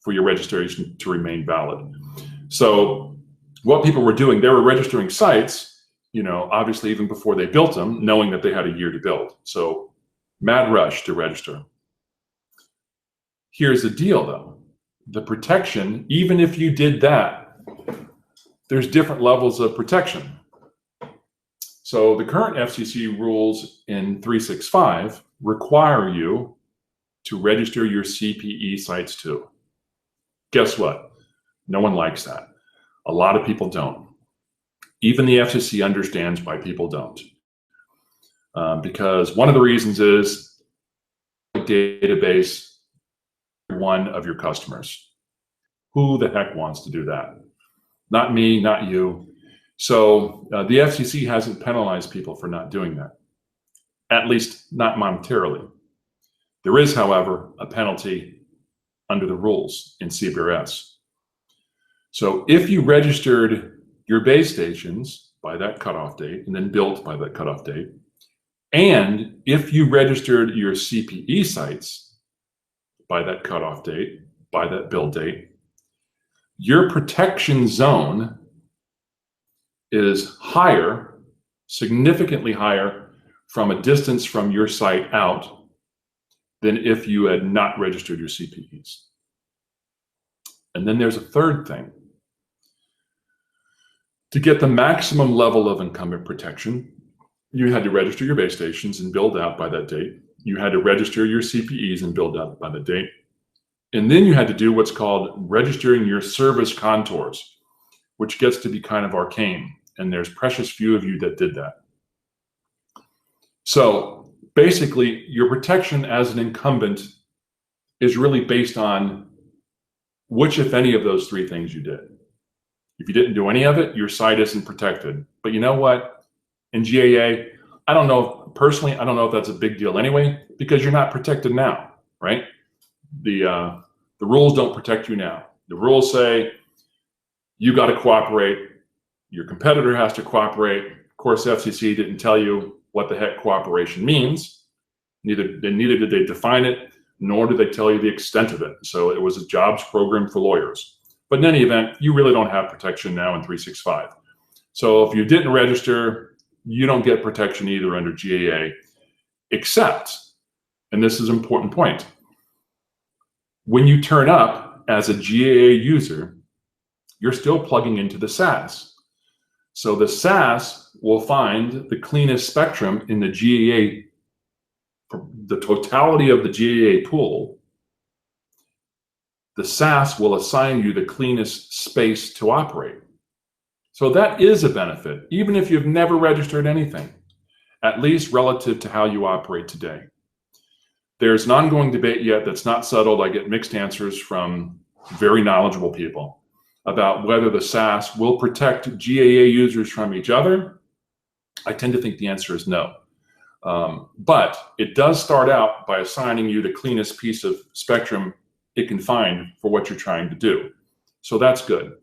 for your registration to remain valid. So what people were doing, they were registering sites, obviously even before they built them, knowing that they had a year to build. So mad rush to register. Here's the deal though, the protection, even if you did that, there's different levels of protection. So the current FCC rules in 365 require you to register your CPE sites too. Guess what? No one likes that. A lot of people don't. Even the FCC understands why people don't. Because one of the reasons is a database one of your customers. Who the heck wants to do that? Not me, not you. So the FCC hasn't penalized people for not doing that, at least not monetarily. There is, however, a penalty under the rules in CBRS. So if you registered your base stations by that cutoff date and then built by that cutoff date, and if you registered your CPE sites by that cutoff date, by that build date, your protection zone is higher, significantly higher from a distance from your site out than if you had not registered your CPEs. And then there's a third thing. To get the maximum level of incumbent protection, you had to register your base stations and build out by that date. You had to register your CPEs and build out by the date. And then you had to do what's called registering your service contours, which gets to be kind of arcane. And there's precious few of you that did that. So basically, your protection as an incumbent is really based on which, if any, of those three things you did. If you didn't do any of it, your site isn't protected. But you know what? In GAA, I don't know, personally, I don't know if that's a big deal anyway, because you're not protected now, right? The rules don't protect you now. The rules say you got to cooperate. Your competitor has to cooperate. Of course, FCC didn't tell you what the heck cooperation means. Neither did they define it, nor did they tell you the extent of it. So it was a jobs program for lawyers. But in any event, you really don't have protection now in 365. So if you didn't register, you don't get protection either under GAA, except, and this is an important point, when you turn up as a GAA user, you're still plugging into the SAS. So the SAS will find the cleanest spectrum in the GAA, the totality of the GAA pool. The SAS will assign you the cleanest space to operate. So that is a benefit, even if you've never registered anything, at least relative to how you operate today. There's an ongoing debate yet that's not settled. I get mixed answers from very knowledgeable people about whether the SAS will protect GAA users from each other. I tend to think the answer is no. But it does start out by assigning you the cleanest piece of spectrum it can find for what you're trying to do. So that's good.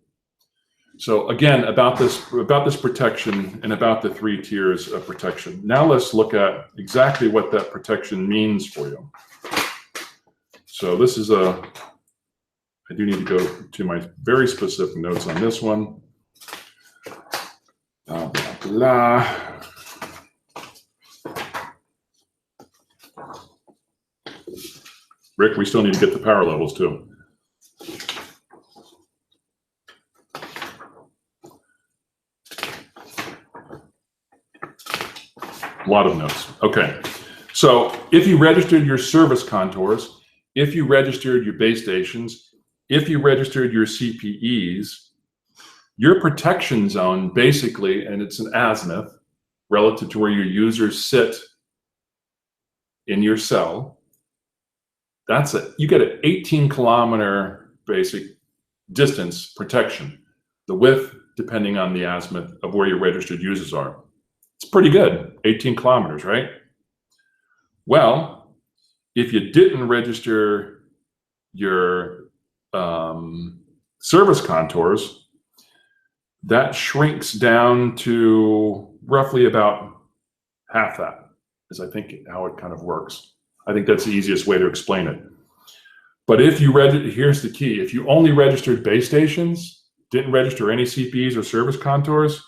So again, about this protection and about the three tiers of protection. Now let's look at exactly what that protection means for you. So this is I do need to go to my very specific notes on this one. Blah, blah, blah. Rick, we still need to get the power levels too. A lot of notes. Okay. So if you registered your service contours, if you registered your base stations, if you registered your CPEs, your protection zone basically, and it's an azimuth relative to where your users sit in your cell, you get an 18-kilometer basic distance protection, the width depending on the azimuth of where your registered users are. It's pretty good, 18 kilometers, right? Well, if you didn't register your service contours, that shrinks down to roughly about half that, is I think how it kind of works. I think that's the easiest way to explain it. But if you here's the key, if you only registered base stations, didn't register any CPEs or service contours,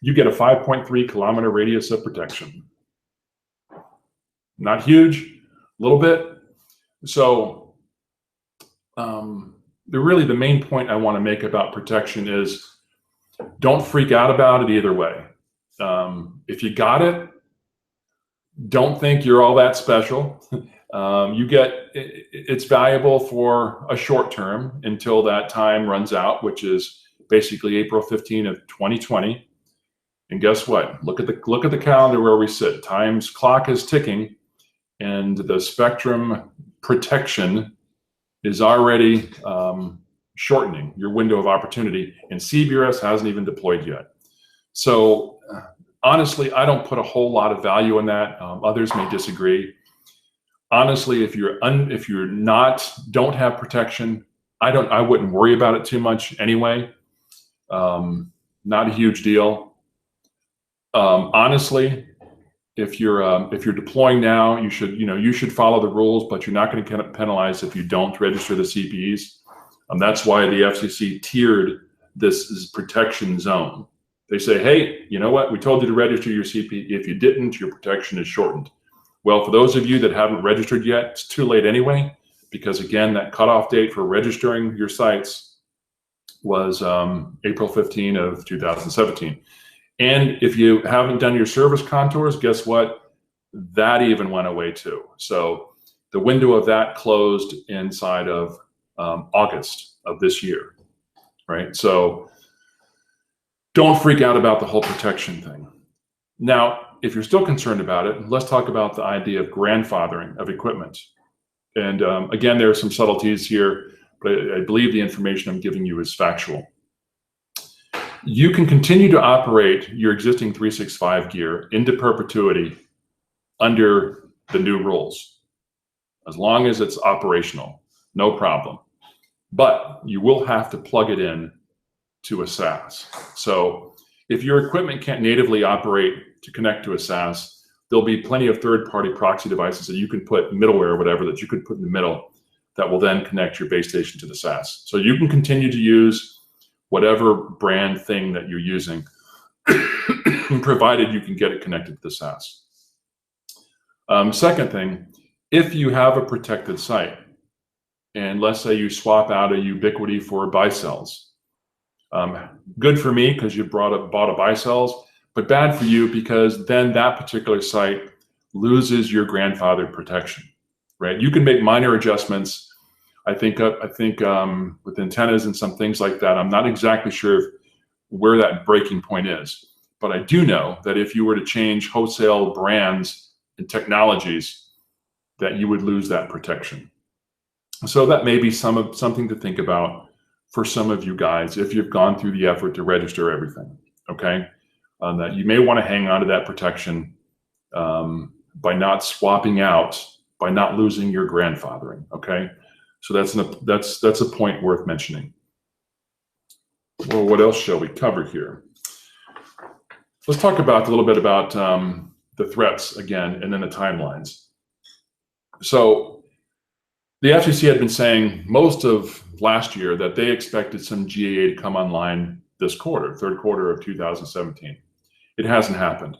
you get a 5.3 kilometer radius of protection. Not huge, a little bit. So really the main point I want to make about protection is don't freak out about it either way. If you got it, don't think you're all that special. It's valuable for a short term until that time runs out, which is basically April 15 of 2020. And guess what? Look at the calendar where we sit. Time's clock is ticking, and the spectrum protection is already shortening your window of opportunity, and CBRS hasn't even deployed yet. So honestly, I don't put a whole lot of value in that. Others may disagree. Honestly, if you're don't have protection, I wouldn't worry about it too much anyway. Not a huge deal. Honestly, if you're deploying now, you should follow the rules, but you're not going to get penalized if you don't register the CPEs. That's why the FCC tiered this protection zone. They say, hey, you know what? We told you to register your CPE. If you didn't, your protection is shortened. Well, for those of you that haven't registered yet, it's too late anyway, because again, that cutoff date for registering your sites was April 15 of 2017. And if you haven't done your service contours, guess what? That even went away too. So the window of that closed inside of August of this year, right? So don't freak out about the whole protection thing. Now, if you're still concerned about it, let's talk about the idea of grandfathering of equipment. And again, there are some subtleties here, but I believe the information I'm giving you is factual. You can continue to operate your existing 365 gear into perpetuity under the new rules, as long as it's operational, no problem. But you will have to plug it in to a SAS. So if your equipment can't natively operate to connect to a SAS, there'll be plenty of third-party proxy devices that you can put middleware or whatever that you could put in the middle that will then connect your base station to the SAS. So you can continue to use whatever brand thing that you're using, provided you can get it connected to the SAS. Second thing, if you have a protected site, and let's say you swap out a Ubiquity for Baicells, good for me because you bought a Baicells, but bad for you because then that particular site loses your grandfathered protection, right? You can make minor adjustments. I think with antennas and some things like that, I'm not exactly sure where that breaking point is, but I do know that if you were to change wholesale brands and technologies, that you would lose that protection. So that may be something to think about for some of you guys if you've gone through the effort to register everything, okay? That you may want to hang on to that protection by not swapping out, by not losing your grandfathering, okay? So that's a point worth mentioning. Well, what else shall we cover here? Let's talk about a little bit about the threats again, and then the timelines. So the FCC had been saying most of last year that they expected some GAA to come online this quarter, third quarter of 2017. It hasn't happened.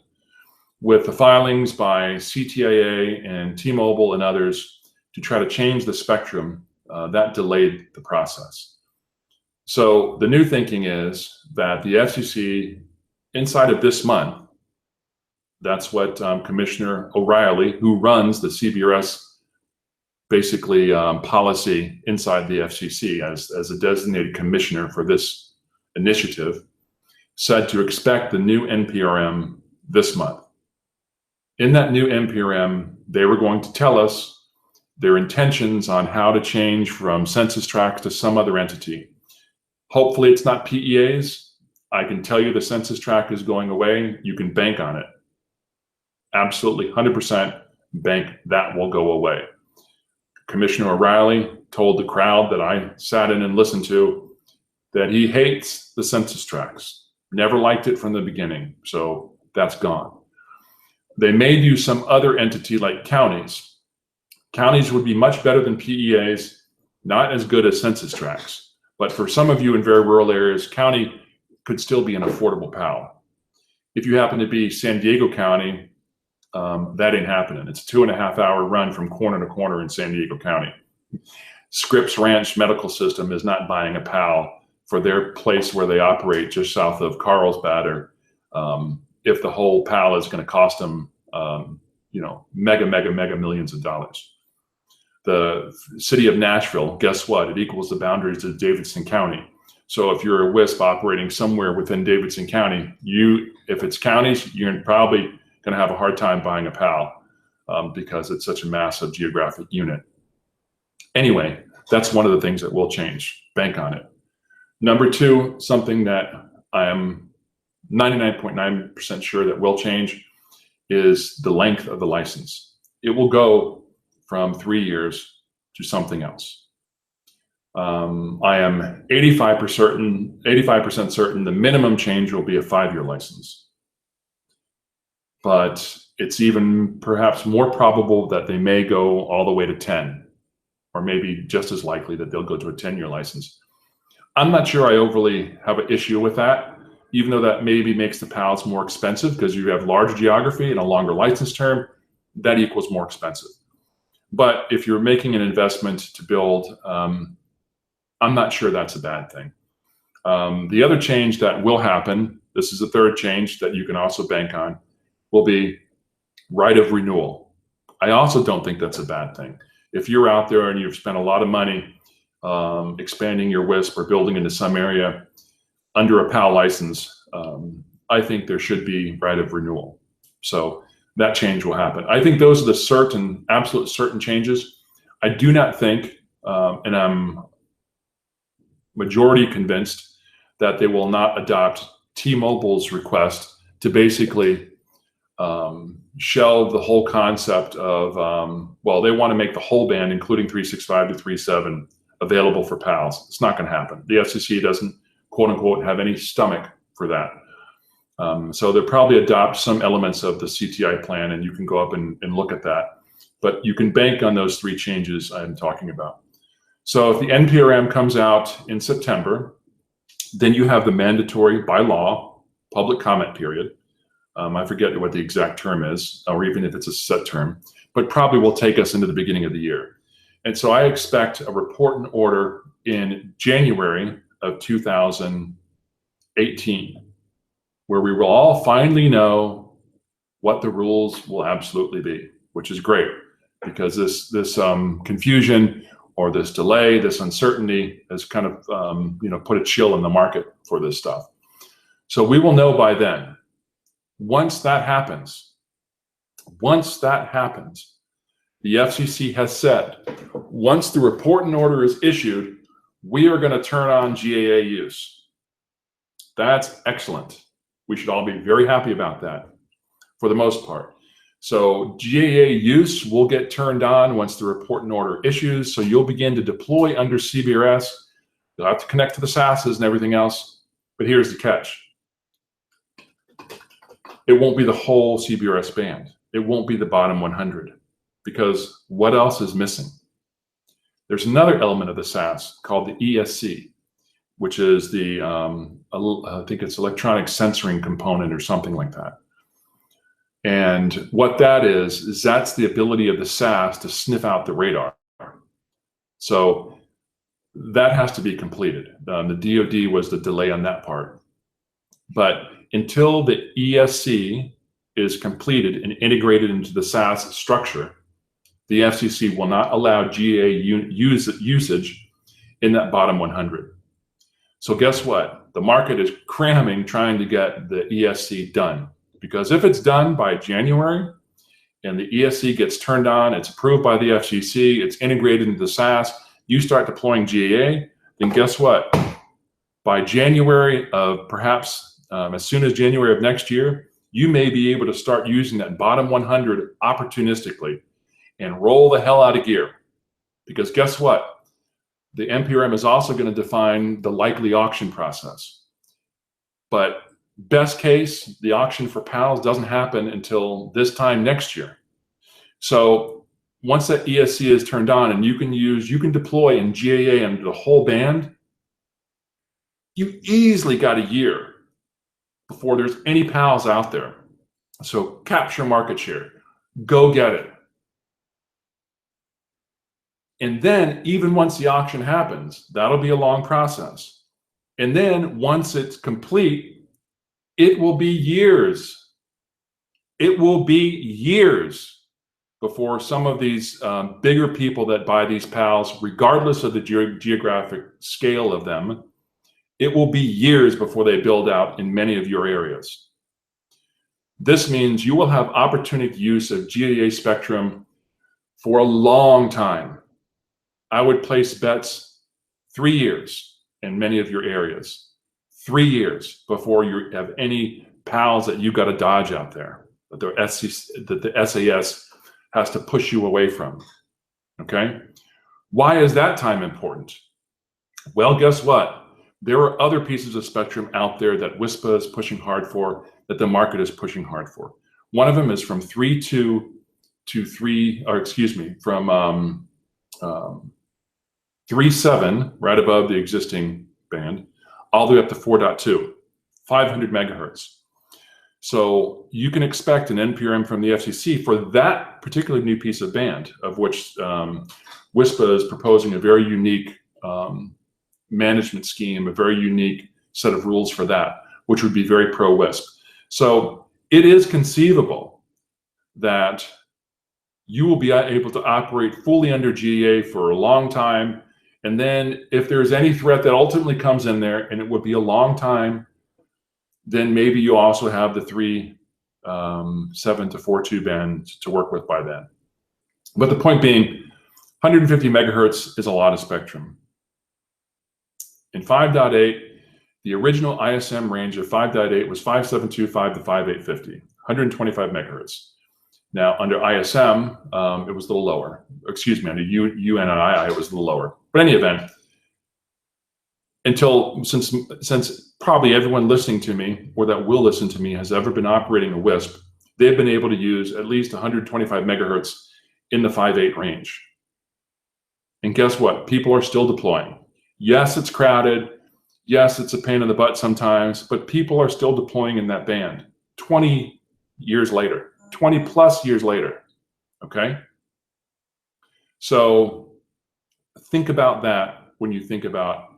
With the filings by CTIA and T-Mobile and others to try to change the spectrum, that delayed the process. So the new thinking is that the FCC, inside of this month, that's what Commissioner O'Reilly, who runs the CBRS basically policy inside the FCC as a designated commissioner for this initiative, said to expect the new NPRM this month. In that new NPRM, they were going to tell us their intentions on how to change from Census Tracts to some other entity. Hopefully it's not PEAs. I can tell you the Census Tract is going away. You can bank on it. Absolutely 100% bank that will go away. Commissioner O'Reilly told the crowd that I sat in and listened to that he hates the Census Tracts. Never liked it from the beginning, so that's gone. They may do some other entity like counties. Counties would be much better than PEAs, not as good as Census Tracts. But for some of you in very rural areas, county could still be an affordable PAL. If you happen to be San Diego County, that ain't happening. It's a 2.5-hour run from corner to corner in San Diego County. Scripps Ranch Medical System is not buying a PAL for their place where they operate just south of Carlsbad, or if the whole PAL is going to cost them, mega millions of dollars. The city of Nashville, guess what? It equals the boundaries of Davidson County. So if you're a WISP operating somewhere within Davidson County, if it's counties, you're probably going to have a hard time buying a PAL because it's such a massive geographic unit. Anyway, that's one of the things that will change. Bank on it. Number two, something that I am 99.9% sure that will change is the length of the license. It will go from 3 years to something else. I am 85% certain the minimum change will be a 5-year license. But it's even perhaps more probable that they may go all the way to 10, or maybe just as likely that they'll go to a 10-year license. I'm not sure I overly have an issue with that, even though that maybe makes the PALs more expensive because you have larger geography and a longer license term, that equals more expensive. But if you're making an investment to build, I'm not sure that's a bad thing. The other change that will happen, this is the third change that you can also bank on, will be right of renewal. I also don't think that's a bad thing. If you're out there and you've spent a lot of money expanding your WISP or building into some area under a PAL license, I think there should be right of renewal. So that change will happen. I think those are the absolute certain changes. I do not think, and I'm majority convinced, that they will not adopt T-Mobile's request to basically shelve the whole concept of, they want to make the whole band, including 365 to 37, available for PALs. It's not going to happen. The FCC doesn't, quote unquote, have any stomach for that. So they'll probably adopt some elements of the CTI plan, and you can go up and look at that. But you can bank on those 3 changes I'm talking about. So if the NPRM comes out in September, then you have the mandatory, by law, public comment period. I forget what the exact term is, or even if it's a set term, but probably will take us into the beginning of the year. And so I expect a report and order in January of 2018, where we will all finally know what the rules will absolutely be, which is great, because this confusion or this delay, this uncertainty has kind of put a chill in the market for this stuff. So we will know by then. Once that happens, the FCC has said, once the report and order is issued, we are going to turn on GAA use. That's excellent. We should all be very happy about that for the most part. So GAA use will get turned on once the report and order issues. So you'll begin to deploy under CBRS. You'll have to connect to the SASs and everything else. But here's the catch. It won't be the whole CBRS band. It won't be the bottom 100, because what else is missing? There's another element of the SAS called the ESC, which is the, I think it's electronic censoring component or something like that. And what that is that's the ability of the SAS to sniff out the radar. So that has to be completed. The DoD was the delay on that part. But until the ESC is completed and integrated into the SAS structure, the FCC will not allow GAA usage in that bottom 100. So guess what? The market is cramming trying to get the ESC done, because if it's done by January and the ESC gets turned on, it's approved by the FCC, it's integrated into the SAS, you start deploying GAA, then guess what? By January of perhaps as soon as January of next year, you may be able to start using that bottom 100 opportunistically and roll the hell out of gear. Because guess what? The NPRM is also going to define the likely auction process. But best case, the auction for PALs doesn't happen until this time next year. So once that ESC is turned on and you can deploy in GAA and the whole band, you easily got a year before there's any PALs out there. So capture market share, go get it. And then even once the auction happens, that'll be a long process. And then once it's complete, it will be years. It will be years before some of these bigger people that buy these PALs, regardless of the geographic scale of them, it will be years before they build out in many of your areas. This means you will have opportunistic use of GAA spectrum for a long time. I would place bets 3 years in many of your areas. 3 years before you have any PALs that you got to dodge out there, that the SAS has to push you away from, okay? Why is that time important? Well, guess what? There are other pieces of spectrum out there that WISPA is pushing hard for, that the market is pushing hard for. One of them is from 3.2 to 3, or excuse me, from 3.7, right above the existing band, all the way up to 4.2, 500 megahertz. So you can expect an NPRM from the FCC for that particular new piece of band, of which WISPA is proposing a very unique management scheme, a very unique set of rules for that, which would be very pro-WISP. So it is conceivable that you will be able to operate fully under GAA for a long time. And then if there's any threat that ultimately comes in there, and it would be a long time, then maybe you also have the 3.7 to 4.2 band to work with by then. But the point being, 150 megahertz is a lot of spectrum. In 5.8, the original ISM range of 5.8 was 5.725 to 5.850, 125 megahertz. Now, under ISM, it was a little lower. Excuse me, under UNII, it was a little lower. But in any event, since probably everyone listening to me, or that will listen to me, has ever been operating a WISP, they've been able to use at least 125 megahertz in the 5.8 range. And guess what? People are still deploying. Yes, it's crowded. Yes, it's a pain in the butt sometimes, but people are still deploying in that band 20 years later, 20 plus years later, okay? So think about that when you think about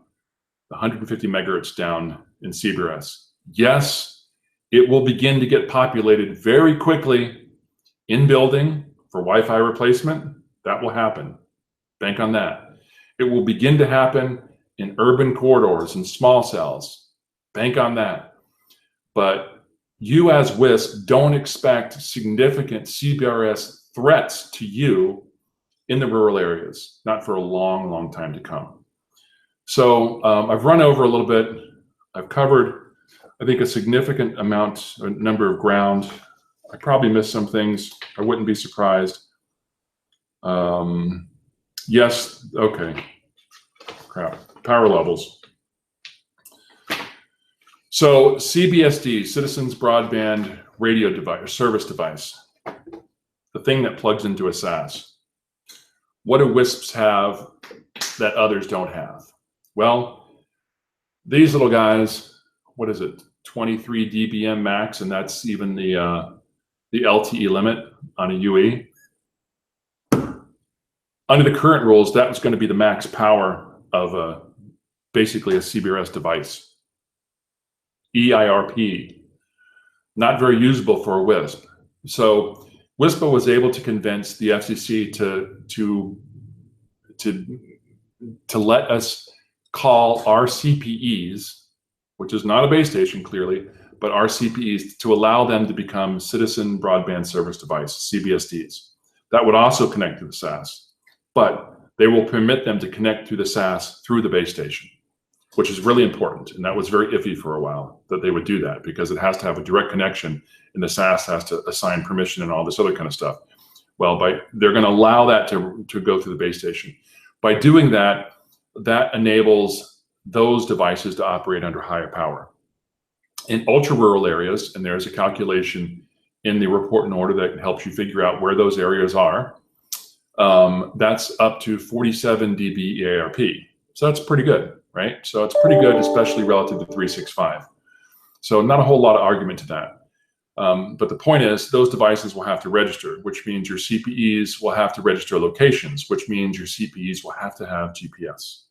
the 150 megahertz down in CBRS. Yes, it will begin to get populated very quickly in building for Wi-Fi replacement. That will happen. Bank on that. It will begin to happen in urban corridors and small cells. Bank on that. But you as WISP don't expect significant CBRS threats to you in the rural areas, not for a long, long time to come. So I've run over a little bit. I've covered, I think, a significant number of ground. I probably missed some things. I wouldn't be surprised. Yes, okay. Crap. Power levels. So CBSD, Citizens Broadband Radio Device, or Service Device, the thing that plugs into a SAS. What do WISPs have that others don't have? Well, these little guys, what is it, 23 dBm max, and that's even the LTE limit on a UE. Under the current rules, that was going to be the max power of basically a CBRS device. EIRP, not very usable for a WISP. So WISPA was able to convince the FCC to let us call our CPEs, which is not a base station clearly, but our CPEs, to allow them to become Citizen Broadband Service Device, CBSDs. That would also connect to the SAS, but they will permit them to connect to the SAS through the base station, which is really important. And that was very iffy for a while that they would do that, because it has to have a direct connection and the SAS has to assign permission and all this other kind of stuff. Well, they're going to allow that to go through the base station. By doing that, that enables those devices to operate under higher power. In ultra rural areas, and there's a calculation in the report and order that helps you figure out where those areas are, that's up to 47 dB EARP. So that's pretty good, right? So it's pretty good, especially relative to 365. So not a whole lot of argument to that. But the point is, those devices will have to register, which means your CPEs will have to register locations, which means your CPEs will have to have GPS.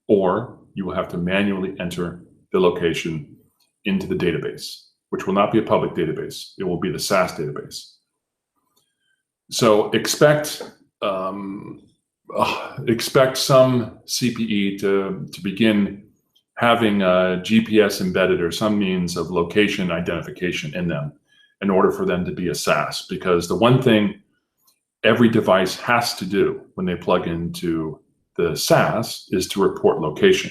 Or you will have to manually enter the location into the database, which will not be a public database. It will be the SAS database. So expect some CPE to begin having a GPS embedded or some means of location identification in them in order for them to be a SAS. Because the one thing every device has to do when they plug into the SAS is to report location.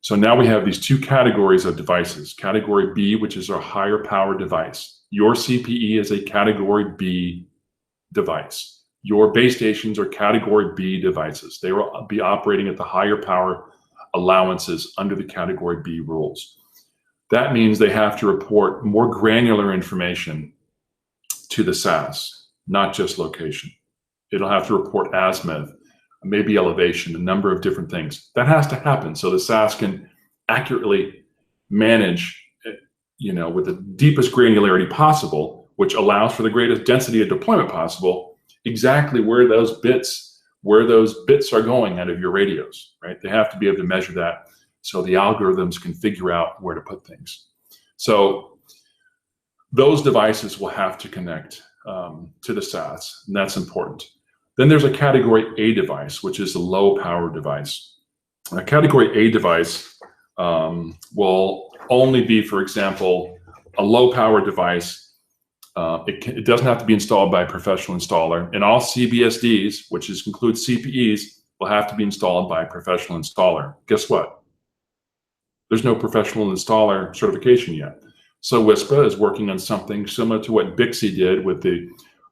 So now we have these two categories of devices. Category B, which is our higher power device. Your CPE is a category B device. Your base stations are category B devices. They will be operating at the higher power allowances under the category B rules. That means they have to report more granular information to the SAS, not just location. It'll have to report azimuth, maybe elevation, a number of different things. That has to happen so the SAS can accurately manage, with the deepest granularity possible, which allows for the greatest density of deployment possible, exactly where those bits are going out of your radios, right? They have to be able to measure that so the algorithms can figure out where to put things. So those devices will have to connect to the SAS, and that's important. Then there's a category A device, which is a low power device. A category A device will only be, for example, a low power device. It doesn't have to be installed by a professional installer. And all CBSDs, which includes CPEs, will have to be installed by a professional installer. Guess what? There's no professional installer certification yet. So WISPA is working on something similar to what Bixby did with the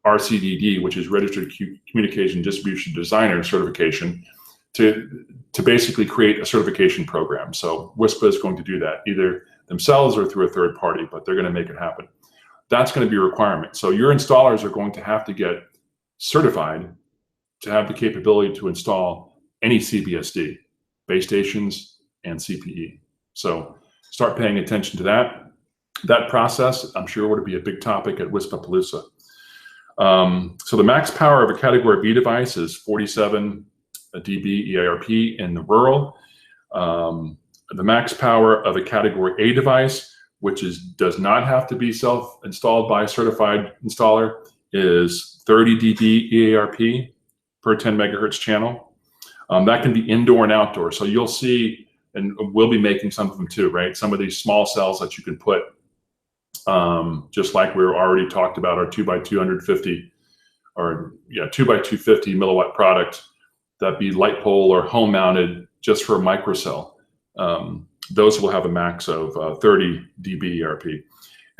RCDD, which is Registered Communication Distribution Designer certification, to basically create a certification program. So WISPA is going to do that, either themselves or through a third party, but they're going to make it happen. That's going to be a requirement. So your installers are going to have to get certified to have the capability to install any CBSD, base stations and CPE. So start paying attention to that. That process, I'm sure, would be a big topic at WISPApalooza. So the max power of a category B device is 47 dB EIRP in the rural. The max power of a category A device, which does not have to be self-installed by a certified installer, is 30 dB EARP per 10 megahertz channel. That can be indoor and outdoor. So you'll see, and we'll be making some of them too, right? Some of these small cells that you can put, just like we already talked about, our 2x250 or 2x250 milliwatt product, that be light pole or home mounted just for a microcell. Those will have a max of 30 dB ERP.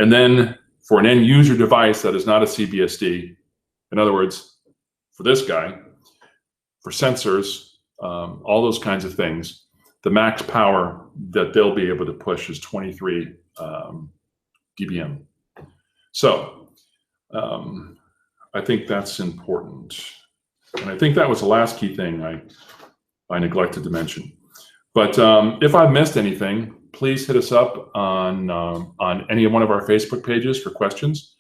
And then for an end user device that is not a CBSD, in other words, for this guy, for sensors, all those kinds of things, the max power that they'll be able to push is 23 dBm. So I think that's important. And I think that was the last key thing I neglected to mention. But if I've missed anything, please hit us up on any one of our Facebook pages for questions.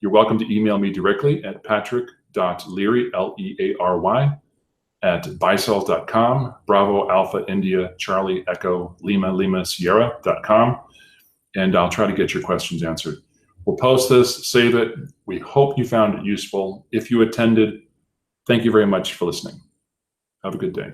You're welcome to email me directly at patrick.leary, Leary, at Baicells.com, Bravo Alpha India Charlie Echo Lima Sierra.com. and I'll try to get your questions answered. We'll post this, save it. We hope you found it useful. If you attended, thank you very much for listening. Have a good day.